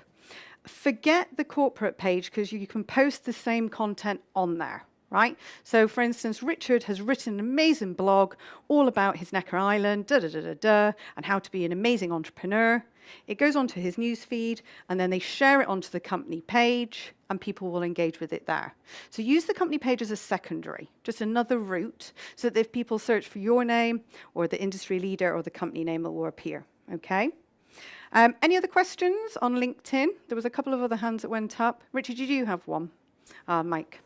Forget the corporate page, because you can post the same content on there, right? So, for instance, Richard has written an amazing blog all about his Necker Island, and how to be an amazing entrepreneur. It goes onto his newsfeed, and then they share it onto the company page, and people will engage with it there. So use the company page as a secondary, just another route, so that if people search for your name or the industry leader or the company name, it will appear, okay? Any other questions on LinkedIn? There was a couple of other hands that went up. Richard, did you have one? Mike.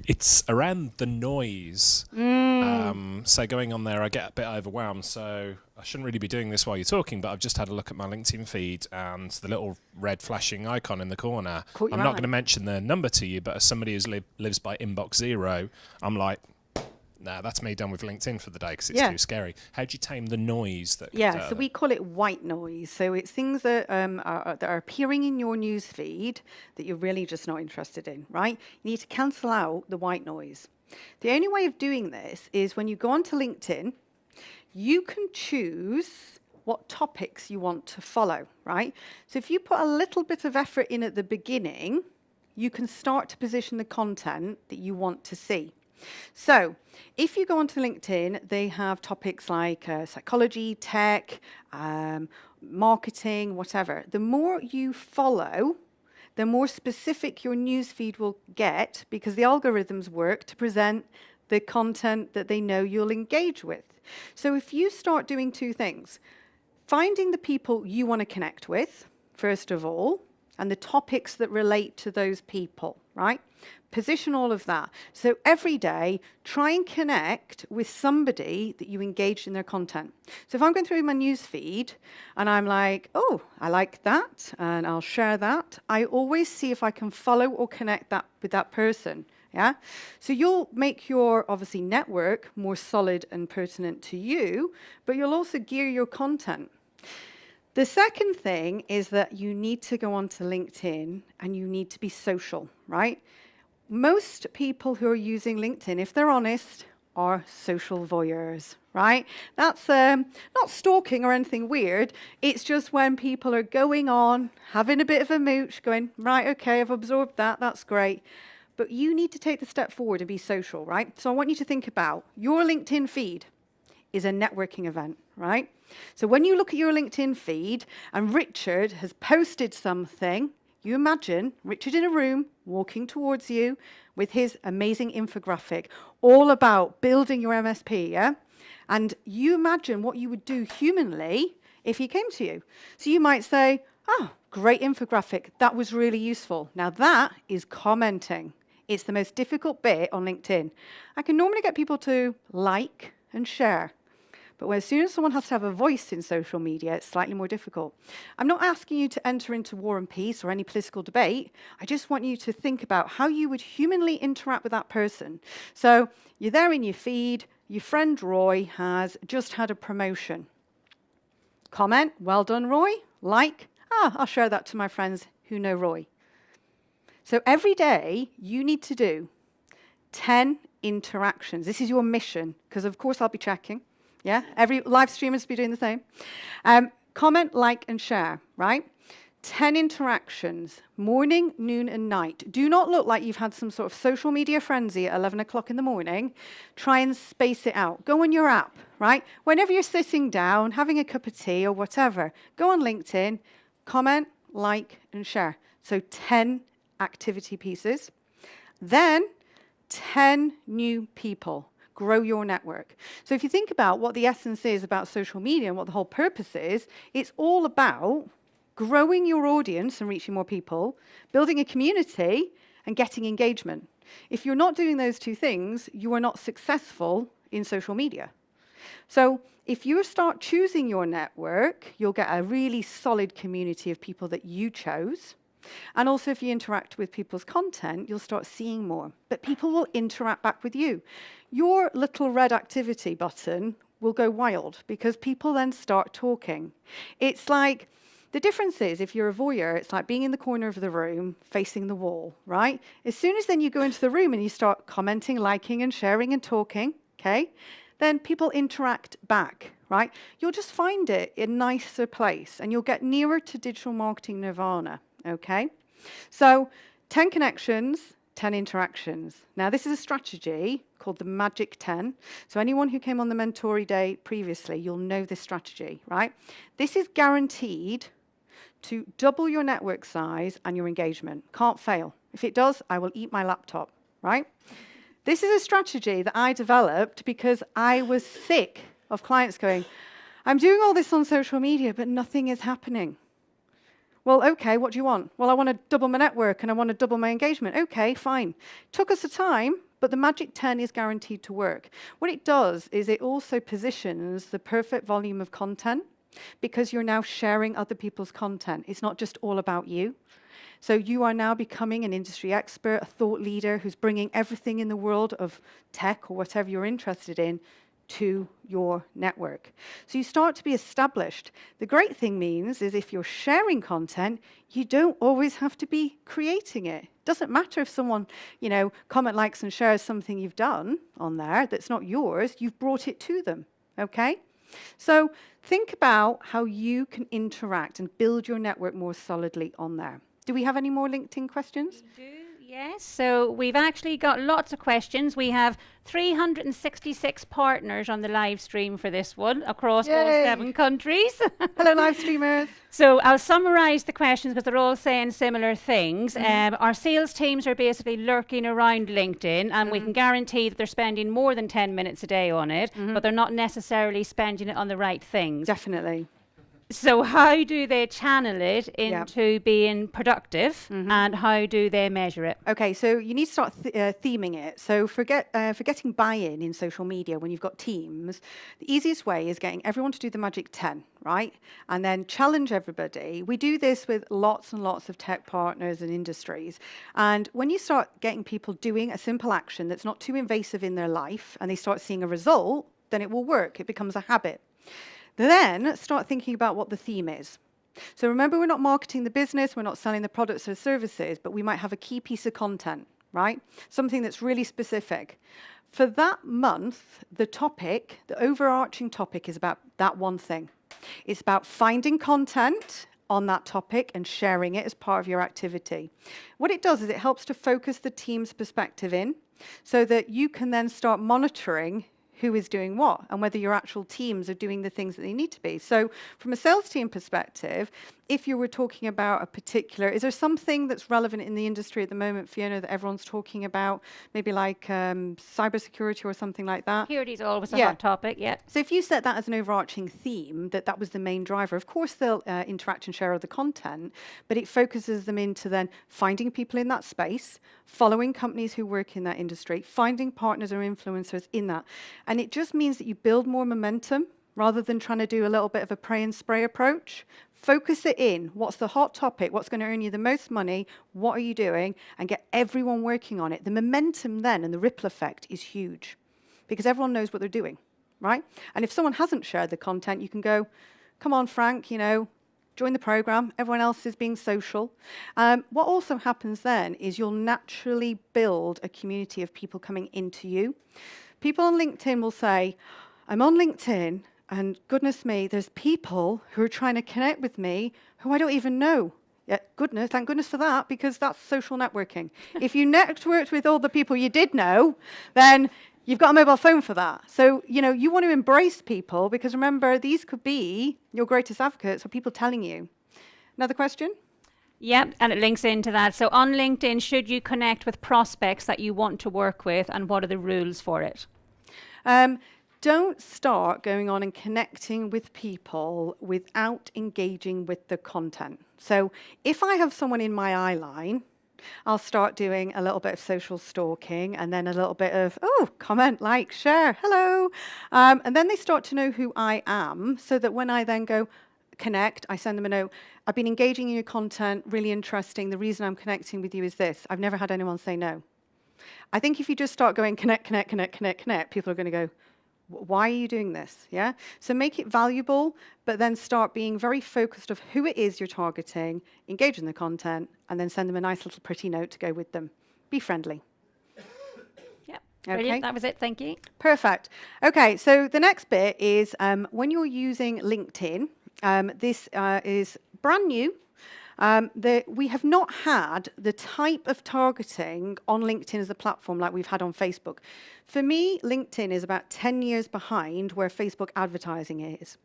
It's around the noise. So going on there, I get a bit overwhelmed. So I shouldn't really be doing this while you're talking, but I've just had a look at my LinkedIn feed, and the little red flashing icon in the corner. I'm not going to mention the number to you, but as somebody who lives by inbox 0, I'm like, nah, that's me done with LinkedIn for the day because it's too scary. How do you tame the noise? So we call it white noise. So it's things that are appearing in your news feed that you're really just not interested in, right? You need to cancel out the white noise. The only way of doing this is when you go onto LinkedIn, you can choose what topics you want to follow, right? So if you put a little bit of effort in at the beginning, you can start to position the content that you want to see. So if you go onto LinkedIn, they have topics like psychology, tech, marketing, whatever. The more you follow, the more specific your newsfeed will get, because the algorithms work to present the content that they know you'll engage with. So if you start doing two things, finding the people you want to connect with, first of all, and the topics that relate to those people, right? Position all of that. So every day, try and connect with somebody that you engaged in their content. So if I'm going through my news feed and I'm like, oh, I like that, and I'll share that, I always see if I can follow or connect that with that person. Yeah? So you'll make your, obviously, network more solid and pertinent to you, but you'll also gear your content. The second thing is that you need to go onto LinkedIn and you need to be social, right? Most people who are using LinkedIn, if they're honest, are social voyeurs, right? That's not stalking or anything weird. It's just when people are going on, having a bit of a mooch, going, right, okay, I've absorbed that, that's great. But you need to take the step forward and be social, right? So I want you to think about your LinkedIn feed is a networking event, right? So when you look at your LinkedIn feed and Richard has posted something, you imagine Richard in a room walking towards you with his amazing infographic all about building your MSP, yeah? And you imagine what you would do humanly if he came to you. So you might say, oh, great infographic, that was really useful. Now that is commenting. It's the most difficult bit on LinkedIn. I can normally get people to like and share. But as soon as someone has to have a voice in social media, it's slightly more difficult. I'm not asking you to enter into war and peace or any political debate. I just want you to think about how you would humanly interact with that person. So you're there in your feed. Your friend Roy has just had a promotion. Comment, well done, Roy. Like, I'll share that to my friends who know Roy. So every day you need to do 10 interactions. This is your mission, because of course I'll be checking. Yeah, every live streamer must be doing the same. Comment, like, and share, right? 10 interactions, morning, noon, and night. Do not look like you've had some sort of social media frenzy at 11 o'clock in the morning. Try and space it out. Go on your app, right? Whenever you're sitting down, having a cup of tea or whatever, go on LinkedIn, comment, like, and share. So 10 activity pieces. Then 10 new people. Grow your network. So if you think about what the essence is about social media and what the whole purpose is, it's all about growing your audience and reaching more people, building a community, and getting engagement. If you're not doing those two things, you are not successful in social media. So if you start choosing your network, you'll get a really solid community of people that you chose. And also, if you interact with people's content, you'll start seeing more. But people will interact back with you. Your little red activity button will go wild because people then start talking. It's like, the difference is, if you're a voyeur, it's like being in the corner of the room facing the wall, right? As soon as then you go into the room and you start commenting, liking, and sharing and talking, okay, then people interact back, right? You'll just find it a nicer place and you'll get nearer to digital marketing nirvana. Okay, so 10 connections, 10 interactions. Now, this is a strategy called the Magic 10. So anyone who came on the Mentory Day previously, you'll know this strategy, right? This is guaranteed to double your network size and your engagement. Can't fail. If it does, I will eat my laptop, right? This is a strategy that I developed because I was sick of clients going, I'm doing all this on social media, but nothing is happening. Well, okay, what do you want? Well, I want to double my network and I want to double my engagement. Okay, fine. Took us a time, but the Magic 10 is guaranteed to work. What it does is it also positions the perfect volume of content because you're now sharing other people's content. It's not just all about you. So you are now becoming an industry expert, a thought leader who's bringing everything in the world of tech or whatever you're interested in to your network. So you start to be established. The great thing means is if you're sharing content, you don't always have to be creating it. Doesn't matter if someone, comment, likes, and shares something you've done on there that's not yours, you've brought it to them, okay? So think about how you can interact and build your network more solidly on there. Do we have any more LinkedIn questions? We do, yes. So we've actually got lots of questions. We have 366 partners on the live stream for this one across all 7 countries. Hello, live streamers. So I'll summarize the questions because they're all saying similar things. Our sales teams are basically lurking around LinkedIn, and we can guarantee that they're spending more than 10 minutes a day on it, but they're not necessarily spending it on the right things. Definitely. So how do they channel it Yeah. into being productive, and how do they measure it? Okay, so you need to start theming it. So for getting buy-in in social media when you've got teams, the easiest way is getting everyone to do the magic 10, right? And then challenge everybody. We do this with lots and lots of tech partners and industries. And when you start getting people doing a simple action that's not too invasive in their life, and they start seeing a result, then it will work. It becomes a habit. Then start thinking about what the theme is. So remember, we're not marketing the business, we're not selling the products or services, but we might have a key piece of content, right? Something that's really specific. For that month, the topic, the overarching topic is about that one thing. It's about finding content on that topic and sharing it as part of your activity. What it does is it helps to focus the team's perspective in so that you can then start monitoring who is doing what and whether your actual teams are doing the things that they need to be. So from a sales team perspective, if you were talking about a particular, is there something that's relevant in the industry at the moment, Fiona, that everyone's talking about, maybe like cybersecurity or something like that? Security is always a hot topic, yeah. So if you set that as an overarching theme, that was the main driver, of course they'll interact and share other content, but it focuses them into then finding people in that space, following companies who work in that industry, finding partners or influencers in that. And it just means that you build more momentum rather than trying to do a little bit of a pray and spray approach. Focus it in. What's the hot topic? What's going to earn you the most money? What are you doing? And get everyone working on it. The momentum then and the ripple effect is huge because everyone knows what they're doing, right? And if someone hasn't shared the content, you can go, come on, Frank, join the program. Everyone else is being social. What also happens then is you'll naturally build a community of people coming into you. People on LinkedIn will say, I'm on LinkedIn, and goodness me, there's people who are trying to connect with me who I don't even know. Yeah, thank goodness for that, because that's social networking. If you networked with all the people you did know, then you've got a mobile phone for that. So, you want to embrace people, because remember, these could be your greatest advocates or people telling you. Another question? Yep, and it links into that. So on LinkedIn, should you connect with prospects that you want to work with, and what are the rules for it? Don't start going on and connecting with people without engaging with the content. So if I have someone in my eye line, I'll start doing a little bit of social stalking and then a little bit of, comment, like, share, hello. And then they start to know who I am, so that when I then go connect, I send them a note. I've been engaging in your content, really interesting. The reason I'm connecting with you is this. I've never had anyone say no. I think if you just start going connect, people are going to go, why are you doing this? Yeah. So make it valuable, but then start being very focused of who it is you're targeting, engage in the content, and then send them a nice little pretty note to go with them. Be friendly. Yep. Brilliant. Okay. That was it. Thank you. Perfect. Okay. So the next bit is when you're using LinkedIn, this is brand new. We have not had the type of targeting on LinkedIn as a platform like we've had on Facebook. For me, LinkedIn is about 10 years behind where Facebook advertising is.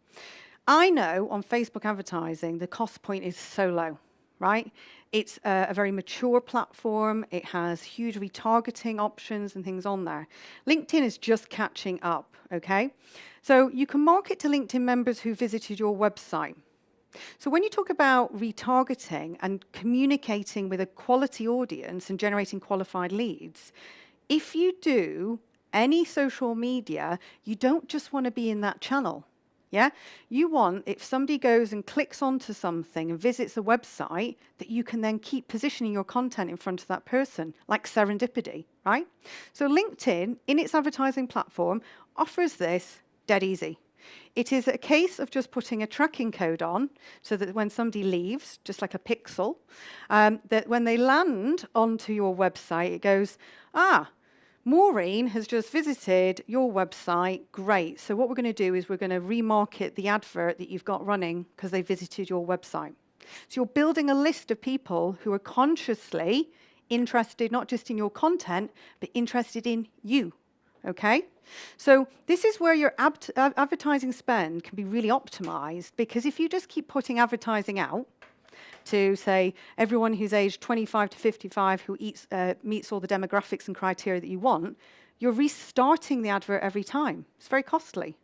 I know on Facebook advertising, the cost point is so low, right? It's a very mature platform. It has huge retargeting options and things on there. LinkedIn is just catching up, okay? So you can market to LinkedIn members who visited your website. So when you talk about retargeting and communicating with a quality audience and generating qualified leads, if you do any social media, you don't just want to be in that channel. Yeah? You want, if somebody goes and clicks onto something and visits a website, that you can then keep positioning your content in front of that person, like serendipity, right? So LinkedIn, in its advertising platform, offers this dead easy. It is a case of just putting a tracking code on so that when somebody leaves, just like a pixel, that when they land onto your website, it goes, Maureen has just visited your website. Great. So what we're going to do is we're going to remarket the advert that you've got running because they visited your website. So you're building a list of people who are consciously interested not just in your content, but interested in you. Okay? So this is where your advertising spend can be really optimized, because if you just keep putting advertising out to, say, everyone who's aged 25 to 55 who meets all the demographics and criteria that you want, you're restarting the advert every time. It's very costly.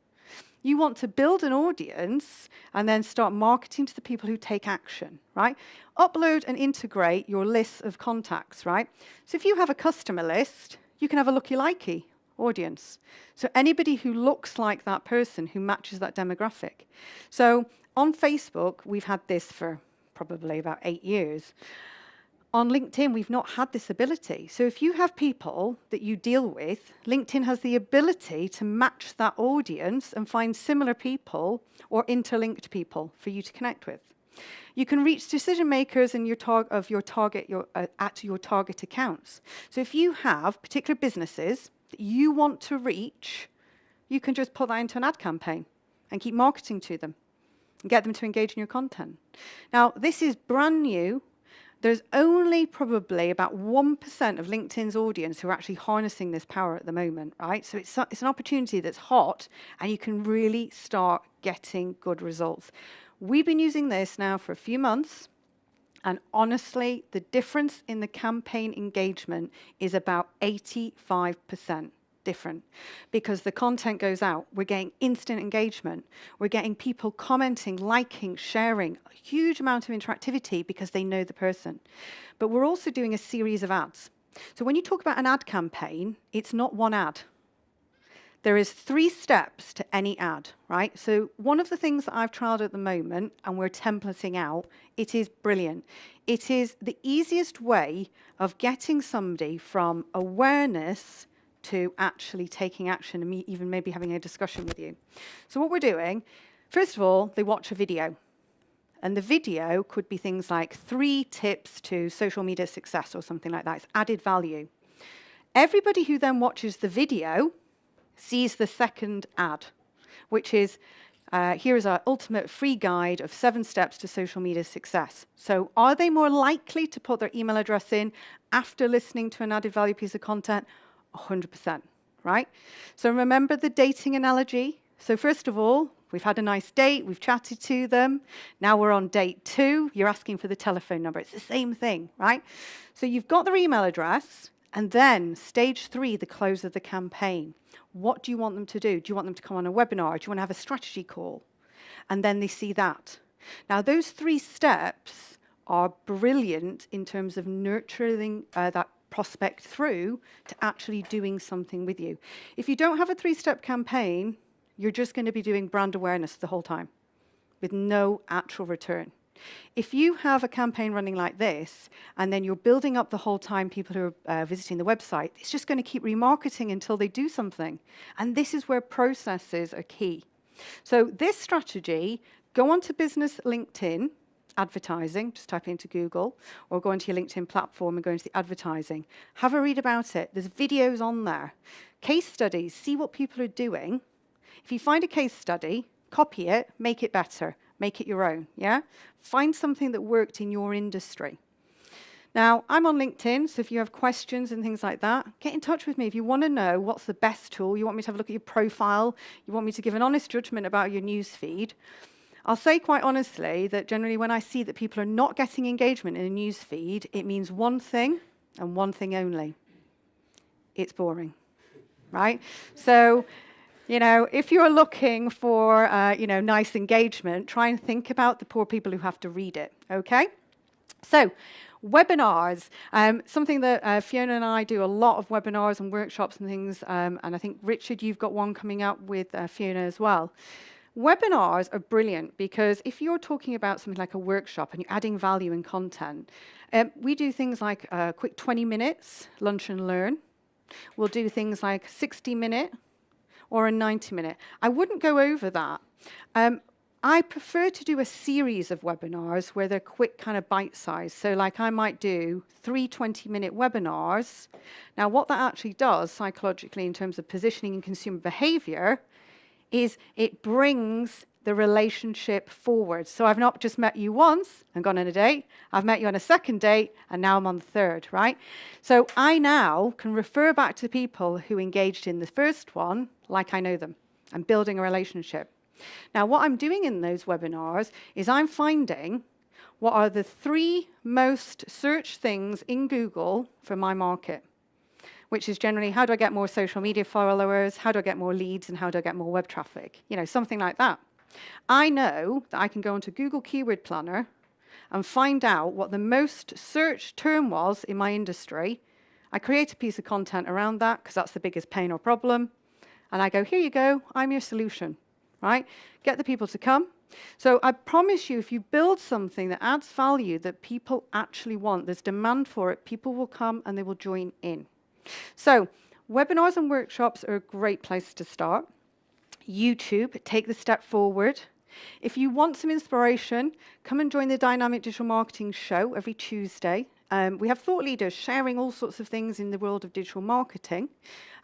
You want to build an audience and then start marketing to the people who take action, right? Upload and integrate your lists of contacts, right? So if you have a customer list, you can have a looky-likey audience. So anybody who looks like that person, who matches that demographic. So on Facebook, we've had this for probably about 8 years. On LinkedIn, we've not had this ability. So if you have people that you deal with, LinkedIn has the ability to match that audience and find similar people or interlinked people for you to connect with. You can reach decision makers in your at your target accounts. So if you have particular businesses that you want to reach, you can just put that into an ad campaign and keep marketing to them and get them to engage in your content. Now, this is brand new. There's only probably about 1% of LinkedIn's audience who are actually harnessing this power at the moment, right? So it's an opportunity that's hot, and you can really start getting good results. We've been using this now for a few months, and honestly, the difference in the campaign engagement is about 85%. Different, because the content goes out. We're getting instant engagement. We're getting people commenting, liking, sharing, a huge amount of interactivity because they know the person. But we're also doing a series of ads. So when you talk about an ad campaign, it's not one ad. There is 3 steps to any ad, right? So one of the things that I've trialed at the moment, and we're templating out, it is brilliant. It is the easiest way of getting somebody from awareness to actually taking action and even maybe having a discussion with you. So what we're doing, first of all, they watch a video. And the video could be things like 3 tips to social media success or something like that. It's added value. Everybody who then watches the video sees the second ad, which is, here is our ultimate free guide of 7 steps to social media success. So are they more likely to put their email address in after listening to an added value piece of content? 100%, right? So remember the dating analogy. So first of all, we've had a nice date, we've chatted to them. Now we're on date 2, you're asking for the telephone number. It's the same thing, right? So you've got their email address, and then stage 3, the close of the campaign. What do you want them to do? Do you want them to come on a webinar? Do you want to have a strategy call? And then they see that. Now those 3 steps are brilliant in terms of nurturing that prospect through to actually doing something with you. If you don't have a 3-step campaign, you're just going to be doing brand awareness the whole time with no actual return. If you have a campaign running like this, and then you're building up the whole time people who are visiting the website, it's just going to keep remarketing until they do something. And this is where processes are key. So this strategy, go onto business LinkedIn, advertising, just type into Google, or go into your LinkedIn platform and go into the advertising. Have a read about it. There's videos on there. Case studies, see what people are doing. If you find a case study, copy it, make it better, make it your own, yeah? Find something that worked in your industry. Now, I'm on LinkedIn, so if you have questions and things like that, get in touch with me. If you want to know what's the best tool, you want me to have a look at your profile, you want me to give an honest judgment about your news feed, I'll say quite honestly that generally when I see that people are not getting engagement in a news feed, it means one thing and one thing only. It's boring, right? So, if you're looking for, nice engagement, try and think about the poor people who have to read it, okay? So, webinars, something that Fiona and I do a lot of webinars and workshops and things, and I think, Richard, you've got one coming up with Fiona as well. Webinars are brilliant because if you're talking about something like a workshop and you're adding value and content, we do things like a quick 20 minutes, lunch and learn. We'll do things like 60-minute or a 90-minute. I wouldn't go over that. I prefer to do a series of webinars where they're quick kind of bite-sized. So like I might do 3 20-minute webinars. Now what that actually does psychologically in terms of positioning and consumer behavior is it brings the relationship forward. So I've not just met you once and gone on a date, I've met you on a second date, and now I'm on the third, right? So I now can refer back to people who engaged in the first one like I know them. I'm building a relationship. Now, what I'm doing in those webinars is I'm finding what are the 3 most searched things in Google for my market. which is generally, how do I get more social media followers? How do I get more leads? And how do I get more web traffic? You know, something like that. I know that I can go into Google Keyword Planner and find out what the most searched term was in my industry. I create a piece of content around that because that's the biggest pain or problem. And I go, here you go, I'm your solution, right? Get the people to come. So I promise you, if you build something that adds value that people actually want, there's demand for it, people will come and they will join in. So webinars and workshops are a great place to start. YouTube, take the step forward. If you want some inspiration, come and join the Dynamic Digital Marketing Show every Tuesday. We have thought leaders sharing all sorts of things in the world of digital marketing.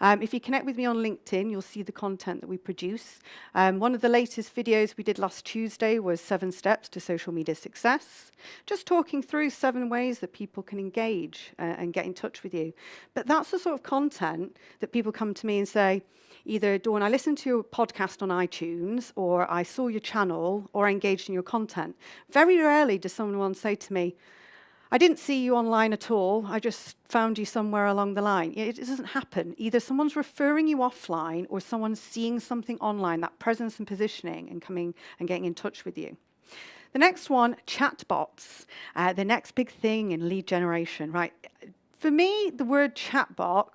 If you connect with me on LinkedIn, you'll see the content that we produce. One of the latest videos we did last Tuesday was 7 steps to social media success. Just talking through 7 ways that people can engage and get in touch with you. But that's the sort of content that people come to me and say, either, Dawn, I listened to your podcast on iTunes, or I saw your channel, or I engaged in your content. Very rarely does someone say to me, I didn't see you online at all, I just found you somewhere along the line. It doesn't happen. Either someone's referring you offline or someone's seeing something online, that presence and positioning, and coming and getting in touch with you. The next one, chatbots, the next big thing in lead generation, right? For me, the word chatbot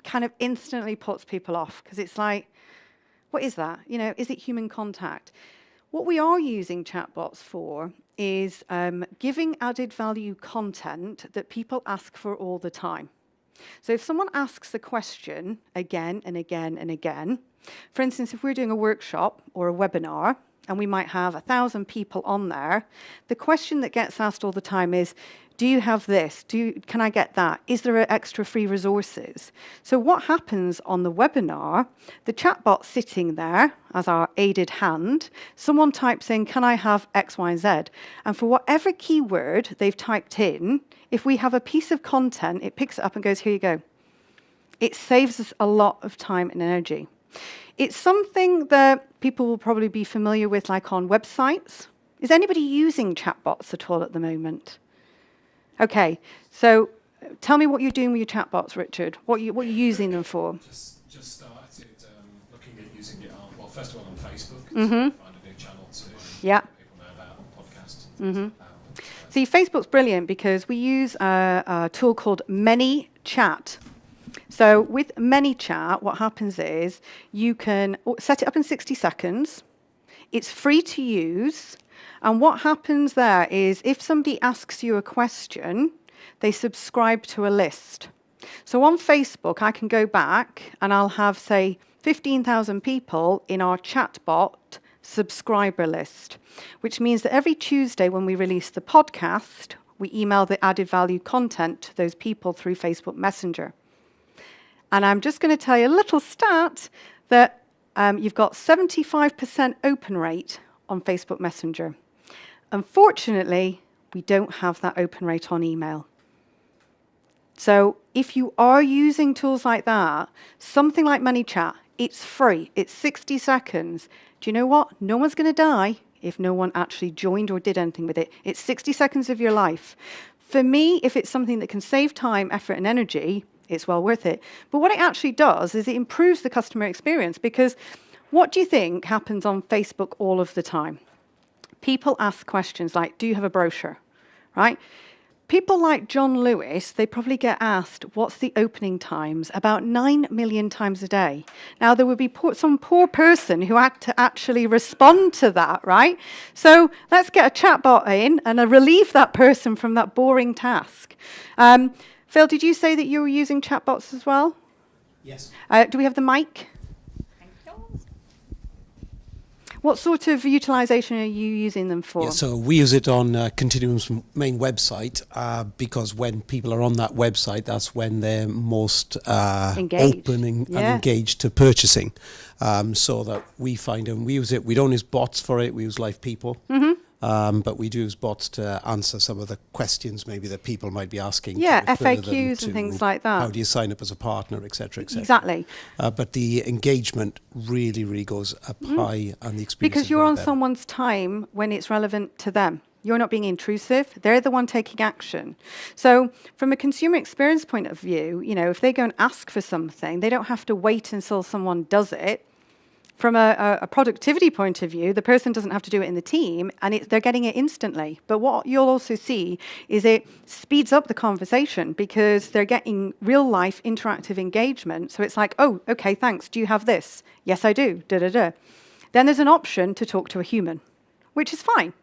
kind of instantly puts people off because it's like, what is that? You know, is it human contact? What we are using chatbots for is giving added value content that people ask for all the time. So if someone asks a question again and again and again, for instance, if we're doing a workshop or a webinar, and we might have 1,000 people on there, the question that gets asked all the time is, do you have this? Can I get that? Is there extra free resources? So what happens on the webinar, the chatbot sitting there as our aided hand, someone types in, can I have X, Y, and Z? And for whatever keyword they've typed in, if we have a piece of content, it picks it up and goes, here you go. It saves us a lot of time and energy. It's something that people will probably be familiar with, like on websites. Is anybody using chatbots at all at the moment? Okay, so tell me what you're doing with your chatbots, Richard. What are you using them for? Just started looking at using it on, well, first of all on Facebook, to find a new channel to let people know about podcasts. See, Facebook's brilliant because we use a tool called ManyChat. So with ManyChat, what happens is you can set it up in 60 seconds. It's free to use. And what happens there is if somebody asks you a question, they subscribe to a list. So on Facebook, I can go back and I'll have, say, 15,000 people in our chatbot subscriber list, which means that every Tuesday when we release the podcast, we email the added value content to those people through Facebook Messenger. And I'm just going to tell you a little stat that you've got 75% open rate on Facebook Messenger. Unfortunately, we don't have that open rate on email. So if you are using tools like that, something like ManyChat, it's free. It's 60 seconds. Do you know what? No one's going to die if no one actually joined or did anything with it. It's 60 seconds of your life. For me, if it's something that can save time, effort, and energy, it's well worth it. But what it actually does is it improves the customer experience, because what do you think happens on Facebook all of the time? People ask questions like, do you have a brochure, right? People like John Lewis, they probably get asked, what's the opening times? About 9 million times a day. Now, there would be some poor person who had to actually respond to that, right? So let's get a chatbot in and relieve that person from that boring task. Phil, did you say that you were using chatbots as well? Yes. Do we have the mic? What sort of utilization are you using them for? Yeah, so we use it on Continuum's main website because when people are on that website, that's when they're most open and engaged to purchasing. So that we find, and we use it, we don't use bots for it, we use live people. But we do use bots to answer some of the questions maybe that people might be asking. Yeah, FAQs and things like that. How do you sign up as a partner, et cetera, et cetera. Exactly. But the engagement really, really goes up high, and the experience because is you're on better. someone's time when it's relevant to them. You're not being intrusive. They're the one taking action. So from a consumer experience point of view, if they go and ask for something, they don't have to wait until someone does it. From a productivity point of view, the person doesn't have to do it in the team, and they're getting it instantly. But what you'll also see is it speeds up the conversation because they're getting real-life interactive engagement. So it's like, oh, okay, thanks. Do you have this? Yes, I do. Da-da-da. Then there's an option to talk to a human, which is fine.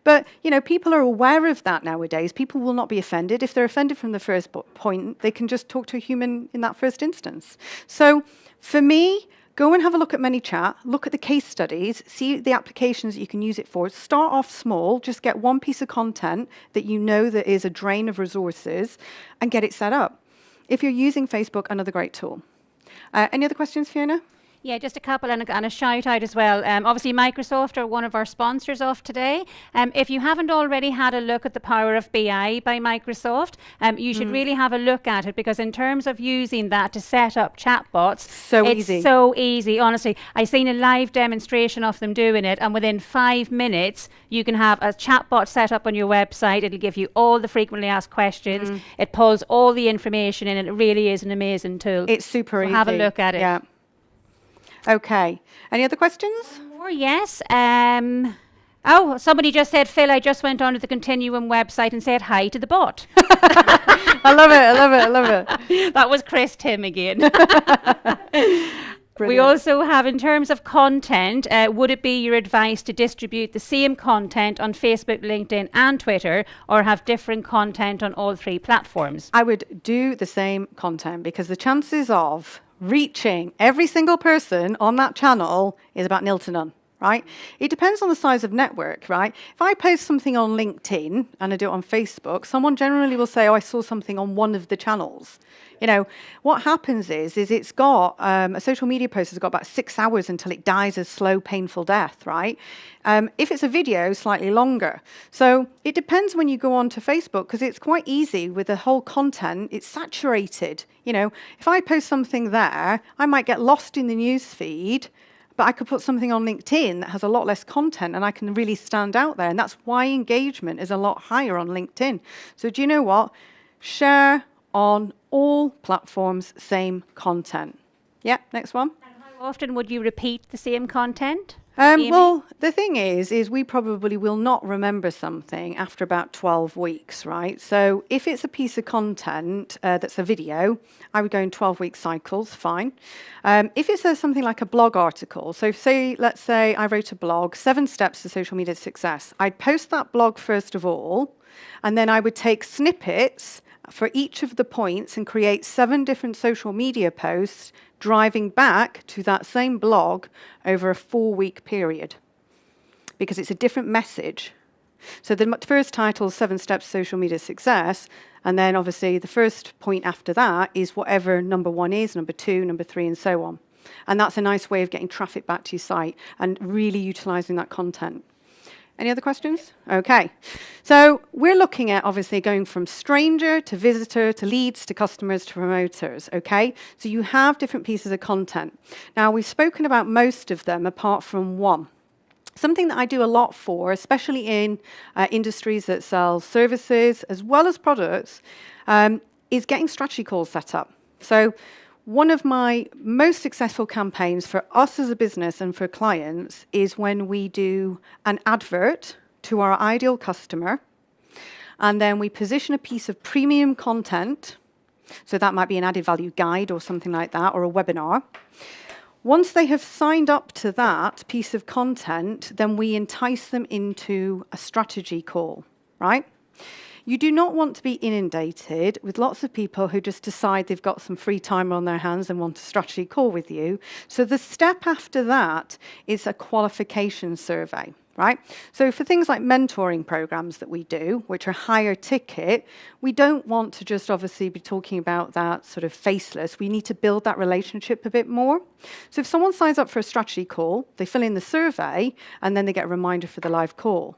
But, people are aware of that nowadays. People will not be offended. If they're offended from the first point, they can just talk to a human in that first instance. So for me, go and have a look at ManyChat, look at the case studies, see the applications that you can use it for. Start off small, just get one piece of content that you know that is a drain of resources and get it set up. If you're using Facebook, another great tool. Any other questions, Fiona? Yeah, just a couple and a shout out as well. Obviously, Microsoft are one of our sponsors of today. If you haven't already had a look at the Power of BI by Microsoft, you should really have a look at it, because in terms of using that to set up chatbots, it's so easy. Honestly, I've seen a live demonstration of them doing it, and within 5 minutes, you can have a chatbot set up on your website. It'll give you all the frequently asked questions. It pulls all the information in, and it really is an amazing tool. It's super easy. Have a look at it. Yeah. Okay. Any other questions? One more, yes. Oh, somebody just said, Phil, I just went onto the Continuum website and said hi to the bot. I love it. I love it. I love it. That was Chris Tim again. Brilliant. We also have, in terms of content, would it be your advice to distribute the same content on Facebook, LinkedIn and Twitter, or have different content on all 3 platforms? I would do the same content, because the chances of reaching every single person on that channel is about nil to none, right? It depends on the size of network, right? If I post something on LinkedIn and I do it on Facebook, someone generally will say, oh, I saw something on one of the channels. What happens is it's got, a social media post has got about 6 hours until it dies a slow, painful death, right? If it's a video, slightly longer. So it depends when you go on to Facebook, because it's quite easy with the whole content. It's saturated. If I post something there, I might get lost in the news feed, but I could put something on LinkedIn that has a lot less content, and I can really stand out there. And that's why engagement is a lot higher on LinkedIn. So do you know what? Share on all platforms, same content. Yeah, next one. And how often would you repeat the same content? Well, the thing is we probably will not remember something after about 12 weeks, right? So if it's a piece of content that's a video, I would go in 12-week cycles, fine. If it's something like a blog article, so let's say I wrote a blog, 7 steps to social media success. I'd post that blog first of all, and then I would take snippets for each of the points and create 7 different social media posts driving back to that same blog over a 4-week period, because it's a different message. So the first title is 7 Steps to Social Media Success, and then obviously the first point after that is whatever number 1 is, number 2, number 3, and so on. And that's a nice way of getting traffic back to your site and really utilizing that content. Any other questions? Okay. So we're looking at obviously going from stranger to visitor to leads to customers to promoters, okay? So you have different pieces of content. Now, we've spoken about most of them apart from one. Something that I do a lot for, especially in industries that sell services as well as products, is getting strategy calls set up. So one of my most successful campaigns for us as a business and for clients is when we do an advert to our ideal customer, and then we position a piece of premium content. So that might be an added value guide or something like that, or a webinar. Once they have signed up to that piece of content, then we entice them into a strategy call, right? You do not want to be inundated with lots of people who just decide they've got some free time on their hands and want a strategy call with you. So the step after that is a qualification survey, right? So for things like mentoring programs that we do, which are higher ticket, we don't want to just obviously be talking about that sort of faceless. We need to build that relationship a bit more. So if someone signs up for a strategy call, they fill in the survey, and then they get a reminder for the live call.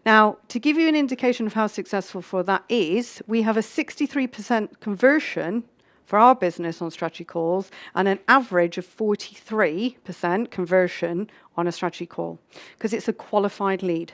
Now, to give you an indication of how successful for that is, we have a 63% conversion for our business on strategy calls and an average of 43% conversion on a strategy call, because it's a qualified lead.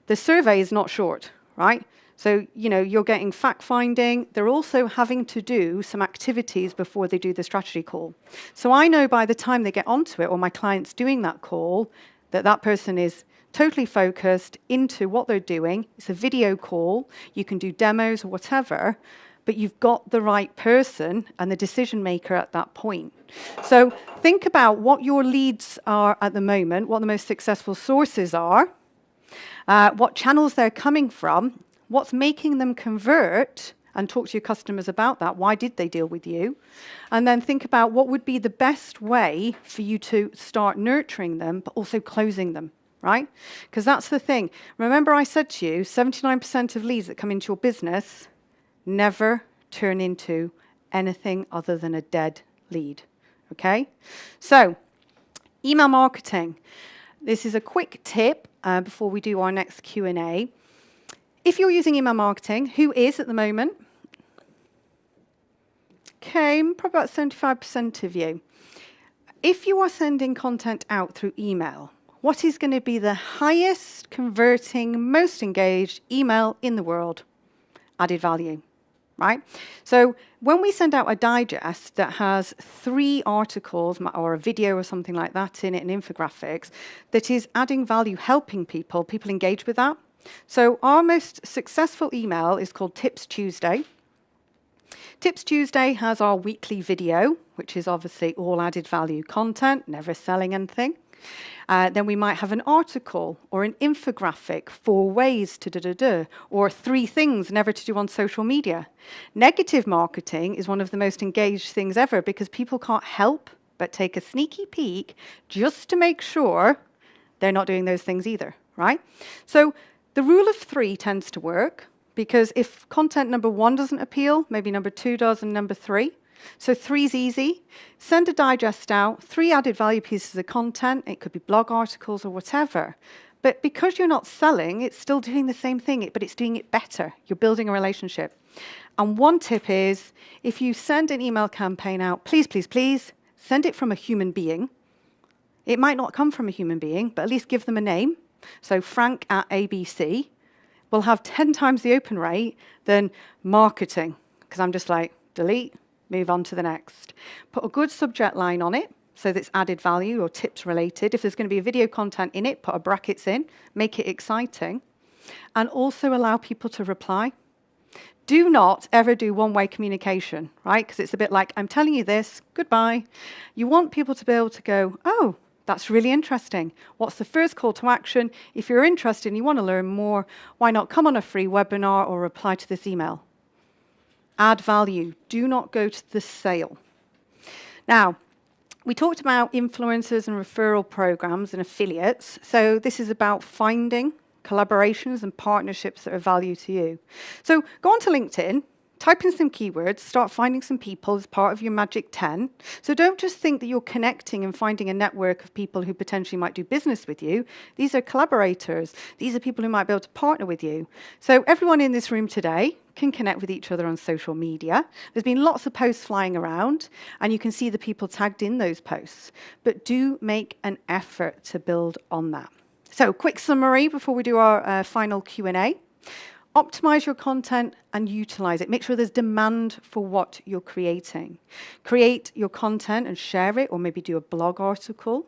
The survey is not short, right? So, you know, you're getting fact-finding. They're also having to do some activities before they do the strategy call. So I know by the time they get onto it, or my client's doing that call, that that person is totally focused into what they're doing. It's a video call. You can do demos or whatever, but you've got the right person and the decision maker at that point. So think about what your leads are at the moment, what the most successful sources are, what channels they're coming from, what's making them convert, and talk to your customers about that. Why did they deal with you? And then think about what would be the best way for you to start nurturing them, but also closing them, right? Because that's the thing. Remember I said to you, 79% of leads that come into your business never turn into anything other than a dead lead, okay? So, email marketing. This is a quick tip before we do our next Q&A. If you're using email marketing, who is at the moment? Okay, probably about 75% of you. If you are sending content out through email, what is going to be the highest converting, most engaged email in the world? Added value, right? So when we send out a digest that has 3 articles or a video or something like that in it, and infographics, that is adding value, helping people engage with that. So our most successful email is called Tips Tuesday. Tips Tuesday has our weekly video, which is obviously all added value content, never selling anything. Then we might have an article or an infographic, 4 ways to or 3 things never to do on social media. Negative marketing is one of the most engaged things ever because people can't help but take a sneaky peek just to make sure they're not doing those things either, right? So the rule of 3 tends to work because if content number 1 doesn't appeal, maybe number 2 does and number 3. So 3's easy. Send a digest out, 3 added value pieces of content. It could be blog articles or whatever. But because you're not selling, it's still doing the same thing, but it's doing it better. You're building a relationship. And one tip is, if you send an email campaign out, please, please, please, send it from a human being. It might not come from a human being, but at least give them a name. So Frank at ABC will have 10 times the open rate than marketing, because I'm just like, delete, move on to the next. Put a good subject line on it, so that's added value or tips related. If there's going to be a video content in it, put a brackets in, make it exciting, and also allow people to reply. Do not ever do one-way communication, right? Because it's a bit like, I'm telling you this, goodbye. You want people to be able to go, oh, that's really interesting. What's the first call to action? If you're interested and you want to learn more, why not come on a free webinar or reply to this email? Add value. Do not go to the sale. Now, we talked about influencers and referral programs and affiliates. So this is about finding collaborations and partnerships that are of value to you. So go on to LinkedIn. Type in some keywords, start finding some people as part of your magic 10. So don't just think that you're connecting and finding a network of people who potentially might do business with you. These are collaborators. These are people who might be able to partner with you. So everyone in this room today can connect with each other on social media. There's been lots of posts flying around, and you can see the people tagged in those posts. But do make an effort to build on that. So quick summary before we do our final Q&A. Optimize your content and utilize it. Make sure there's demand for what you're creating. Create your content and share it, or maybe do a blog article.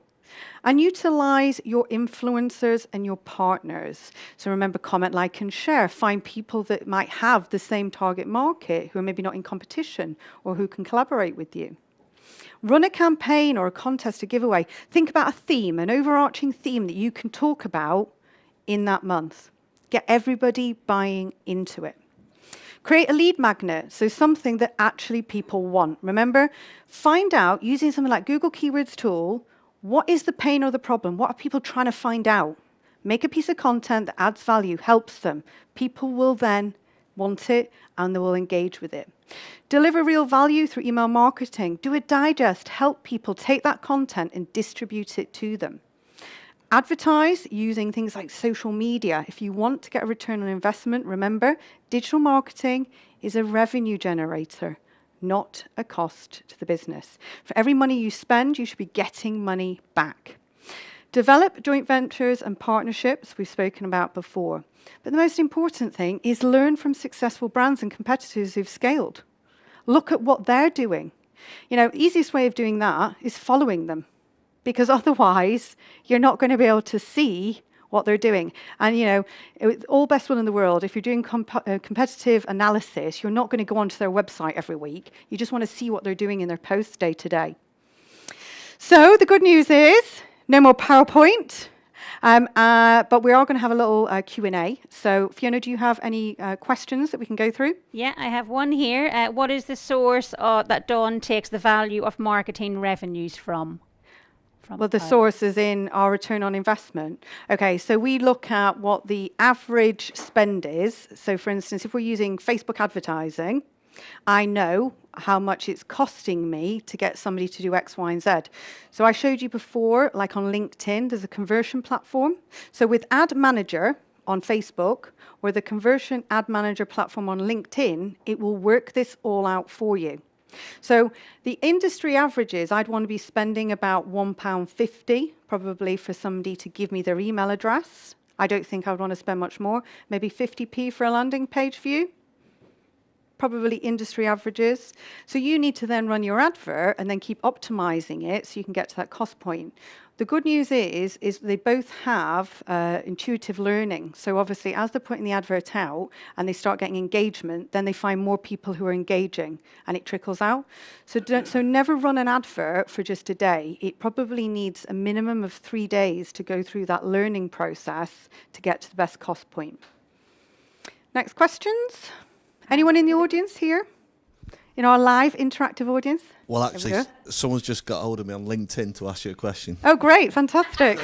And utilize your influencers and your partners. So remember, comment, like, and share. Find people that might have the same target market, who are maybe not in competition, or who can collaborate with you. Run a campaign or a contest, a giveaway. Think about a theme, an overarching theme that you can talk about in that month. Get everybody buying into it. Create a lead magnet, so something that actually people want. Remember, find out, using something like Google Keywords tool, what is the pain or the problem? What are people trying to find out? Make a piece of content that adds value, helps them. People will then want it, and they will engage with it. Deliver real value through email marketing. Do a digest, help people take that content and distribute it to them. Advertise using things like social media. If you want to get a return on investment, remember, digital marketing is a revenue generator, not a cost to the business. For every money you spend, you should be getting money back. Develop joint ventures and partnerships we've spoken about before. But the most important thing is learn from successful brands and competitors who've scaled. Look at what they're doing. You know, easiest way of doing that is following them, because otherwise you're not going to be able to see what they're doing. And, you know, all best will in the world, if you're doing competitive analysis, you're not going to go onto their website every week. You just want to see what they're doing in their posts day to day. So the good news is no more PowerPoint, but we are going to have a little Q&A. So Fiona, do you have any questions that we can go through? Yeah, I have one here. What is the source that Dawn takes the value of marketing revenues from? Well, the source is in our return on investment. Okay, so we look at what the average spend is. So for instance, if we're using Facebook advertising, I know how much it's costing me to get somebody to do X, Y, and Z. So I showed you before, like on LinkedIn, there's a conversion platform. So with Ad Manager on Facebook or the conversion Ad Manager platform on LinkedIn, it will work this all out for you. So the industry averages, I'd want to be spending about £1.50 probably for somebody to give me their email address. I don't think I would want to spend much more. Maybe 50p for a landing page view. Probably industry averages. So you need to then run your advert and then keep optimizing it so you can get to that cost point. The good news is they both have intuitive learning. So obviously, as they're putting the advert out and they start getting engagement, then they find more people who are engaging, and it trickles out. So never run an advert for just a day. It probably needs a minimum of 3 days to go through that learning process to get to the best cost point. Next questions? Anyone in the audience here? In our live interactive audience? Well, actually, someone's just got hold of me on LinkedIn to ask you a question. Oh, great. Fantastic.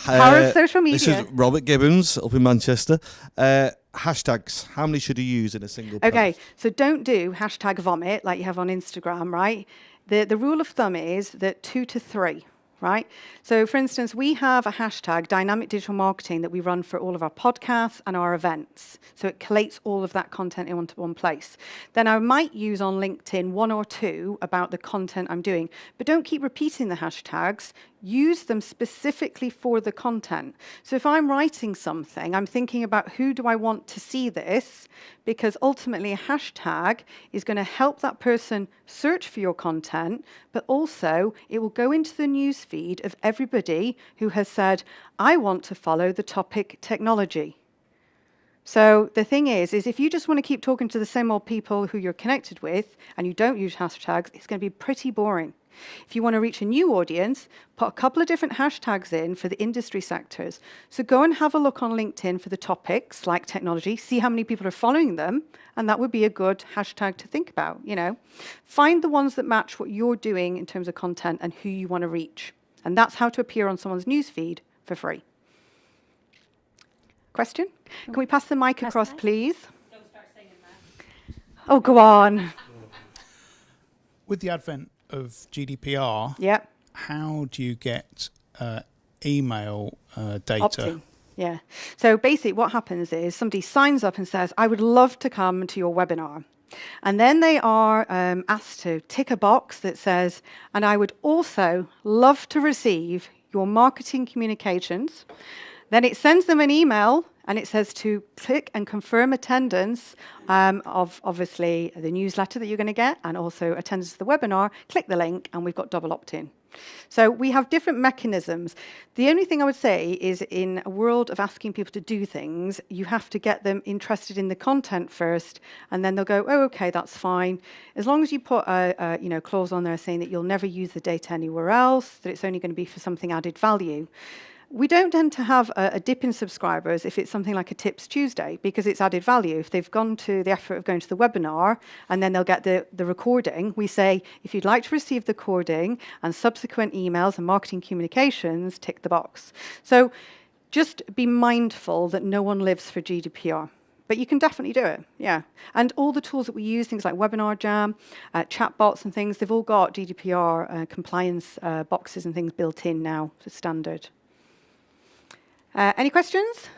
Power of social media. This is Robert Gibbons up in Manchester. Hashtags. How many should you use in a single post? Okay, so don't do hashtag vomit like you have on Instagram, right? The rule of thumb is that 2 to 3. Right? So, for instance, we have a hashtag, dynamic digital marketing, that we run for all of our podcasts and our events. So it collates all of that content into one place. Then I might use on LinkedIn 1 or 2 about the content I'm doing. But don't keep repeating the hashtags. Use them specifically for the content. So if I'm writing something, I'm thinking about who do I want to see this, because ultimately a hashtag is going to help that person search for your content, but also it will go into the newsfeed of everybody who has said, I want to follow the topic technology. So the thing is if you just want to keep talking to the same old people who you're connected with and you don't use hashtags, it's going to be pretty boring. If you want to reach a new audience, put a couple of different hashtags in for the industry sectors. So go and have a look on LinkedIn for the topics like technology, see how many people are following them, and that would be a good hashtag to think about, you know. Find the ones that match what you're doing in terms of content and who you want to reach. And that's how to appear on someone's newsfeed for free. Question? Can we pass the mic across, please? Don't start singing that. Oh, go on. With the advent of GDPR, Yep. how do you get email data? Opt-in. Yeah. So basically what happens is somebody signs up and says, I would love to come to your webinar. And then they are asked to tick a box that says, and I would also love to receive your marketing communications. Then it sends them an email and it says to click and confirm attendance of obviously the newsletter that you're going to get and also attendance to the webinar. Click the link and we've got double opt-in. So we have different mechanisms. The only thing I would say is in a world of asking people to do things, you have to get them interested in the content first, and then they'll go, oh, okay, that's fine. As long as you put a clause on there saying that you'll never use the data anywhere else, that it's only going to be for something added value. We don't tend to have a dip in subscribers if it's something like a Tips Tuesday, because it's added value. If they've gone to the effort of going to the webinar and then they'll get the recording, we say, if you'd like to receive the recording and subsequent emails and marketing communications, tick the box. So just be mindful that no one lives for GDPR. But you can definitely do it, yeah. And all the tools that we use, things like Webinar Jam, Chatbots and things, they've all got GDPR compliance boxes and things built in now, for standard. Any questions?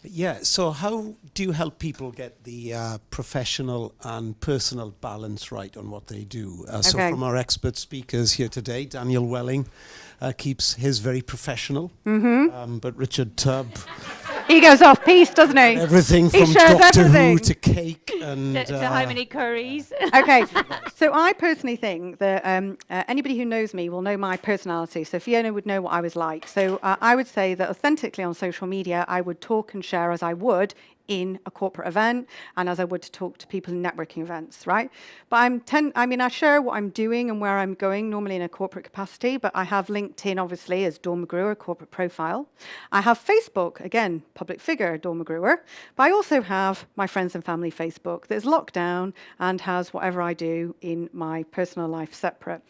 Yeah, so how do you help people get the professional and personal balance right on what they do? So from our expert speakers here today, Daniel Welling keeps his very professional, but Richard Tubb... He goes off piece, doesn't he? Everything he from shares Doctor everything. Who to cake and... to how many curries. Okay, so I personally think that anybody who knows me will know my personality. So Fiona would know what I was like. So I would say that authentically on social media, I would talk and share as I would in a corporate event and as I would to talk to people in networking events, right? But I share what I'm doing and where I'm going normally in a corporate capacity, but I have LinkedIn, obviously, as Dawn McGruer, corporate profile. I have Facebook, again, public figure, Dawn McGruer, but I also have my friends and family Facebook that's locked down and has whatever I do in my personal life separate.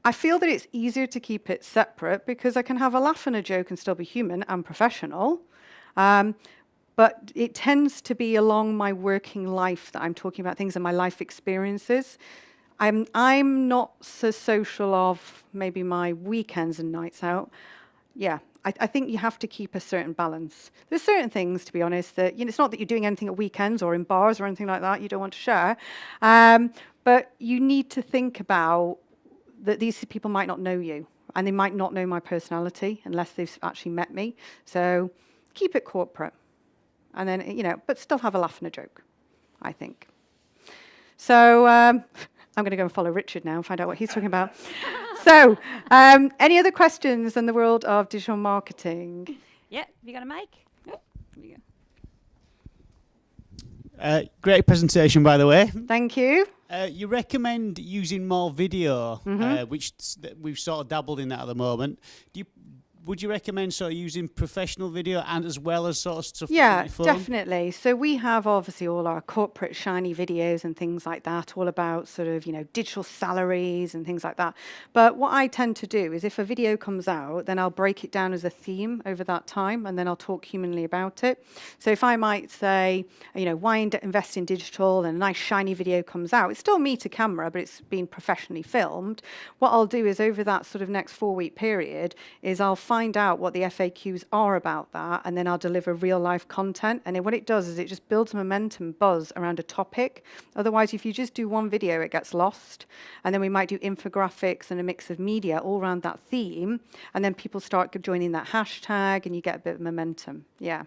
I feel that it's easier to keep it separate because I can have a laugh and a joke and still be human and professional. But it tends to be along my working life that I'm talking about things and my life experiences. I'm not so social of maybe my weekends and nights out. Yeah, I think you have to keep a certain balance. There's certain things, to be honest, that it's not that you're doing anything at weekends or in bars or anything like that you don't want to share. But you need to think about that these people might not know you and they might not know my personality unless they've actually met me. So keep it corporate. And then, but still have a laugh and a joke, I think. So I'm going to go and follow Richard now and find out what he's talking about. So any other questions in the world of digital marketing? Yeah, have you got a mic? Oh, here we go. Great presentation, by the way. Thank you. You recommend using more video, which we've sort of dabbled in that at the moment. Would you recommend sort of using professional video and as well as sort of stuff? Yeah, definitely. So we have obviously all our corporate shiny videos and things like that, all about sort of, digital salaries and things like that. But what I tend to do is if a video comes out, then I'll break it down as a theme over that time, and then I'll talk humanly about it. So if I might say, why invest in digital, and a nice shiny video comes out, it's still me to camera, but it's been professionally filmed. What I'll do is over that sort of next 4-week period is I'll find out what the FAQs are about that, and then I'll deliver real life content. And what it does is it just builds momentum, buzz around a topic. Otherwise, if you just do one video, it gets lost. And then we might do infographics and a mix of media all around that theme. And then people start joining that hashtag and you get a bit of momentum. Yeah.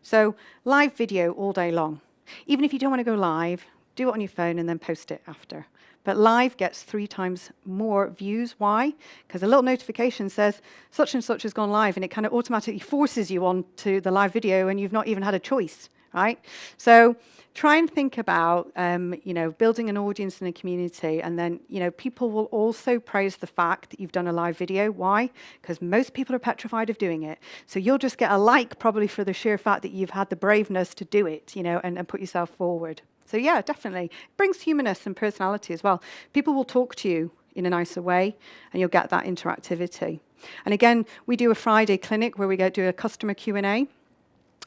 So live video all day long. Even if you don't want to go live, do it on your phone and then post it after. But live gets 3 times more views. Why? Because a little notification says such and such has gone live, and it kind of automatically forces you onto the live video, and you've not even had a choice, right? So try and think about, building an audience and a community, and then, people will also praise the fact that you've done a live video. Why? Because most people are petrified of doing it. So you'll just get a like probably for the sheer fact that you've had the braveness to do it, and put yourself forward. So yeah, definitely. It brings humanness and personality as well. People will talk to you in a nicer way, and you'll get that interactivity. And again, we do a Friday clinic where we do a customer Q&A.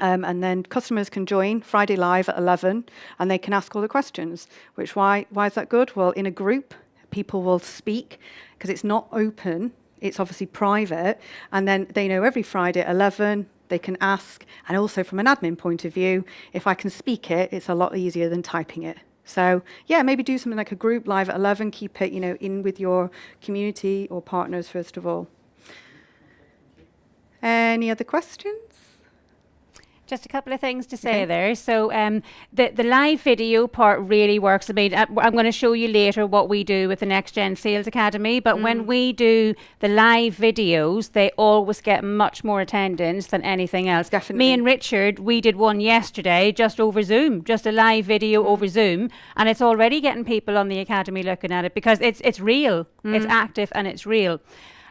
And then customers can join Friday live at 11, and they can ask all the questions. Why is that good? Well, in a group, people will speak because it's not open. It's obviously private. And then they know every Friday at 11, they can ask. And also from an admin point of view, if I can speak it, it's a lot easier than typing it. So yeah, maybe do something like a group live at 11, keep it, in with your community or partners first of all. Any other questions? Just a couple of things to say there. So the live video part really works. I mean, I'm going to show you later what we do with the Next Gen Sales Academy. But when we do the live videos, they always get much more attendance than anything else. Definitely. Me and Richard, we did one yesterday just over Zoom, just a live video over Zoom. And it's already getting people on the Academy looking at it because it's real. It's active and it's real.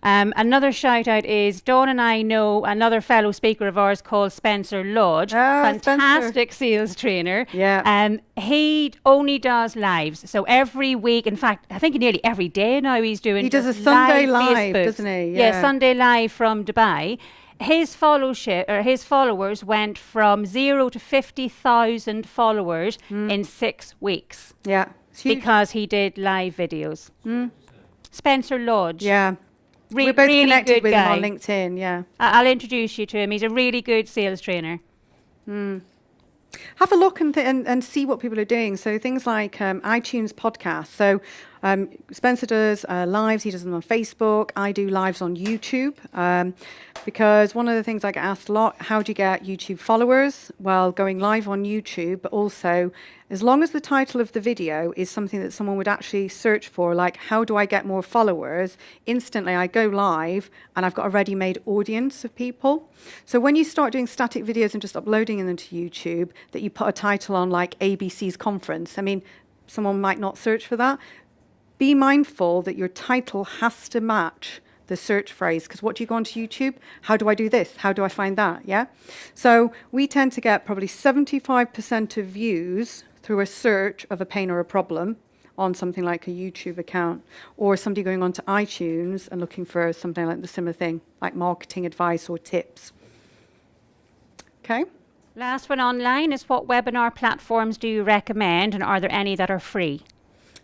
Another shout out is Dawn and I know another fellow speaker of ours called Spencer Lodge, fantastic sales trainer. Yeah. He only does lives. So every week, in fact, I think nearly every day now he's doing. He does a Sunday live, Facebooks. doesn't he? Yeah, Sunday live from Dubai. His followers went from 0 to 50,000 followers in 6 weeks. Yeah. Because he did live videos. Spencer Lodge. Yeah. We're both really connected with guy. him on LinkedIn, yeah. I'll introduce you to him. He's a really good sales trainer. Have a look and see what people are doing. So things like iTunes podcasts. So Spencer does lives. He does them on Facebook. I do lives on YouTube. Because one of the things I get asked a lot, how do you get YouTube followers? Well, going live on YouTube, but also as long as the title of the video is something that someone would actually search for, like how do I get more followers, instantly I go live and I've got a ready-made audience of people. So when you start doing static videos and just uploading them to YouTube, that you put a title on like ABC's conference, I mean, someone might not search for that. Be mindful that your title has to match the search phrase, because what do you go onto YouTube? How do I do this? How do I find that? Yeah. So we tend to get probably 75% of views through a search of a pain or a problem on something like a YouTube account, or somebody going onto iTunes and looking for something like the similar thing, like marketing advice or tips. Okay. Last one online is, what webinar platforms do you recommend, and are there any that are free?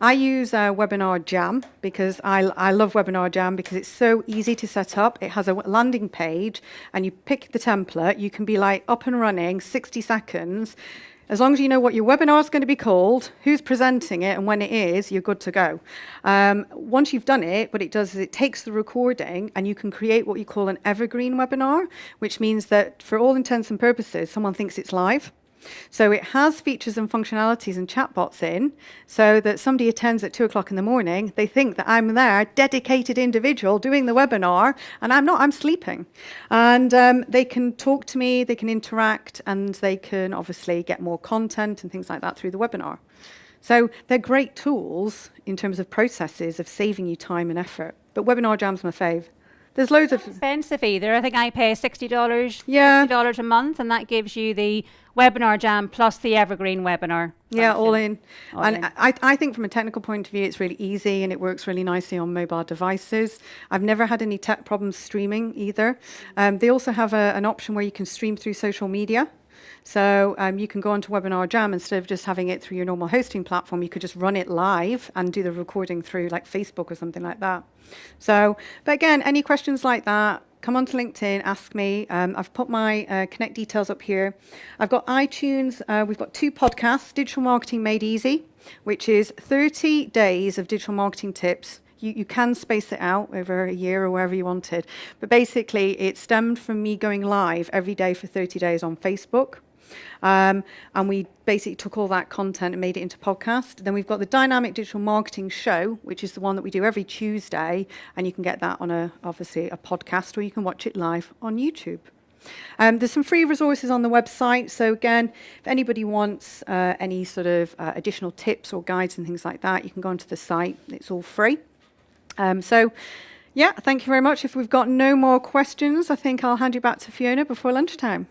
I use Webinar Jam because I love Webinar Jam because it's so easy to set up. It has a landing page and you pick the template. You can be like up and running 60 seconds. As long as you know what your webinar is going to be called, who's presenting it, and when it is, you're good to go. Once you've done it, what it does is it takes the recording and you can create what you call an evergreen webinar, which means that for all intents and purposes, someone thinks it's live. So it has features and functionalities and chatbots in, so that somebody attends at 2 o'clock in the morning, they think that I'm there, dedicated individual doing the webinar, and I'm not, I'm sleeping. And they can talk to me, they can interact, and they can obviously get more content and things like that through the webinar. So they're great tools in terms of processes of saving you time and effort. But Webinar Jam's my fave. There's loads of... expensive either. I think I pay $60, yeah, $60 a month, and that gives you the Webinar Jam plus the Evergreen webinar. Yeah, all in. All and in. I think from a technical point of view, it's really easy and it works really nicely on mobile devices. I've never had any tech problems streaming either. They also have an option where you can stream through social media. So you can go onto Webinar Jam, instead of just having it through your normal hosting platform, you could just run it live and do the recording through like Facebook or something like that. So, but again, any questions like that, come onto LinkedIn, ask me. I've put my Connect details up here. I've got iTunes. We've got 2 podcasts, Digital Marketing Made Easy, which is 30 days of digital marketing tips. You can space it out over a year or wherever you wanted. But basically, it stemmed from me going live every day for 30 days on Facebook. And we basically took all that content and made it into podcast. Then we've got the Dynamic Digital Marketing Show, which is the one that we do every Tuesday, and you can get that on obviously a podcast, or you can watch it live on YouTube. There's some free resources on the website. So again, if anybody wants any sort of additional tips or guides and things like that, you can go onto the site. It's all free. So yeah, thank you very much. If we've got no more questions, I think I'll hand you back to Fiona before lunchtime.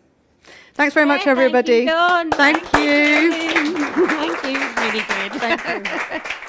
Thanks very much, everybody. Thank you, Dawn. Thank you. Thank you. Really good. Thank you.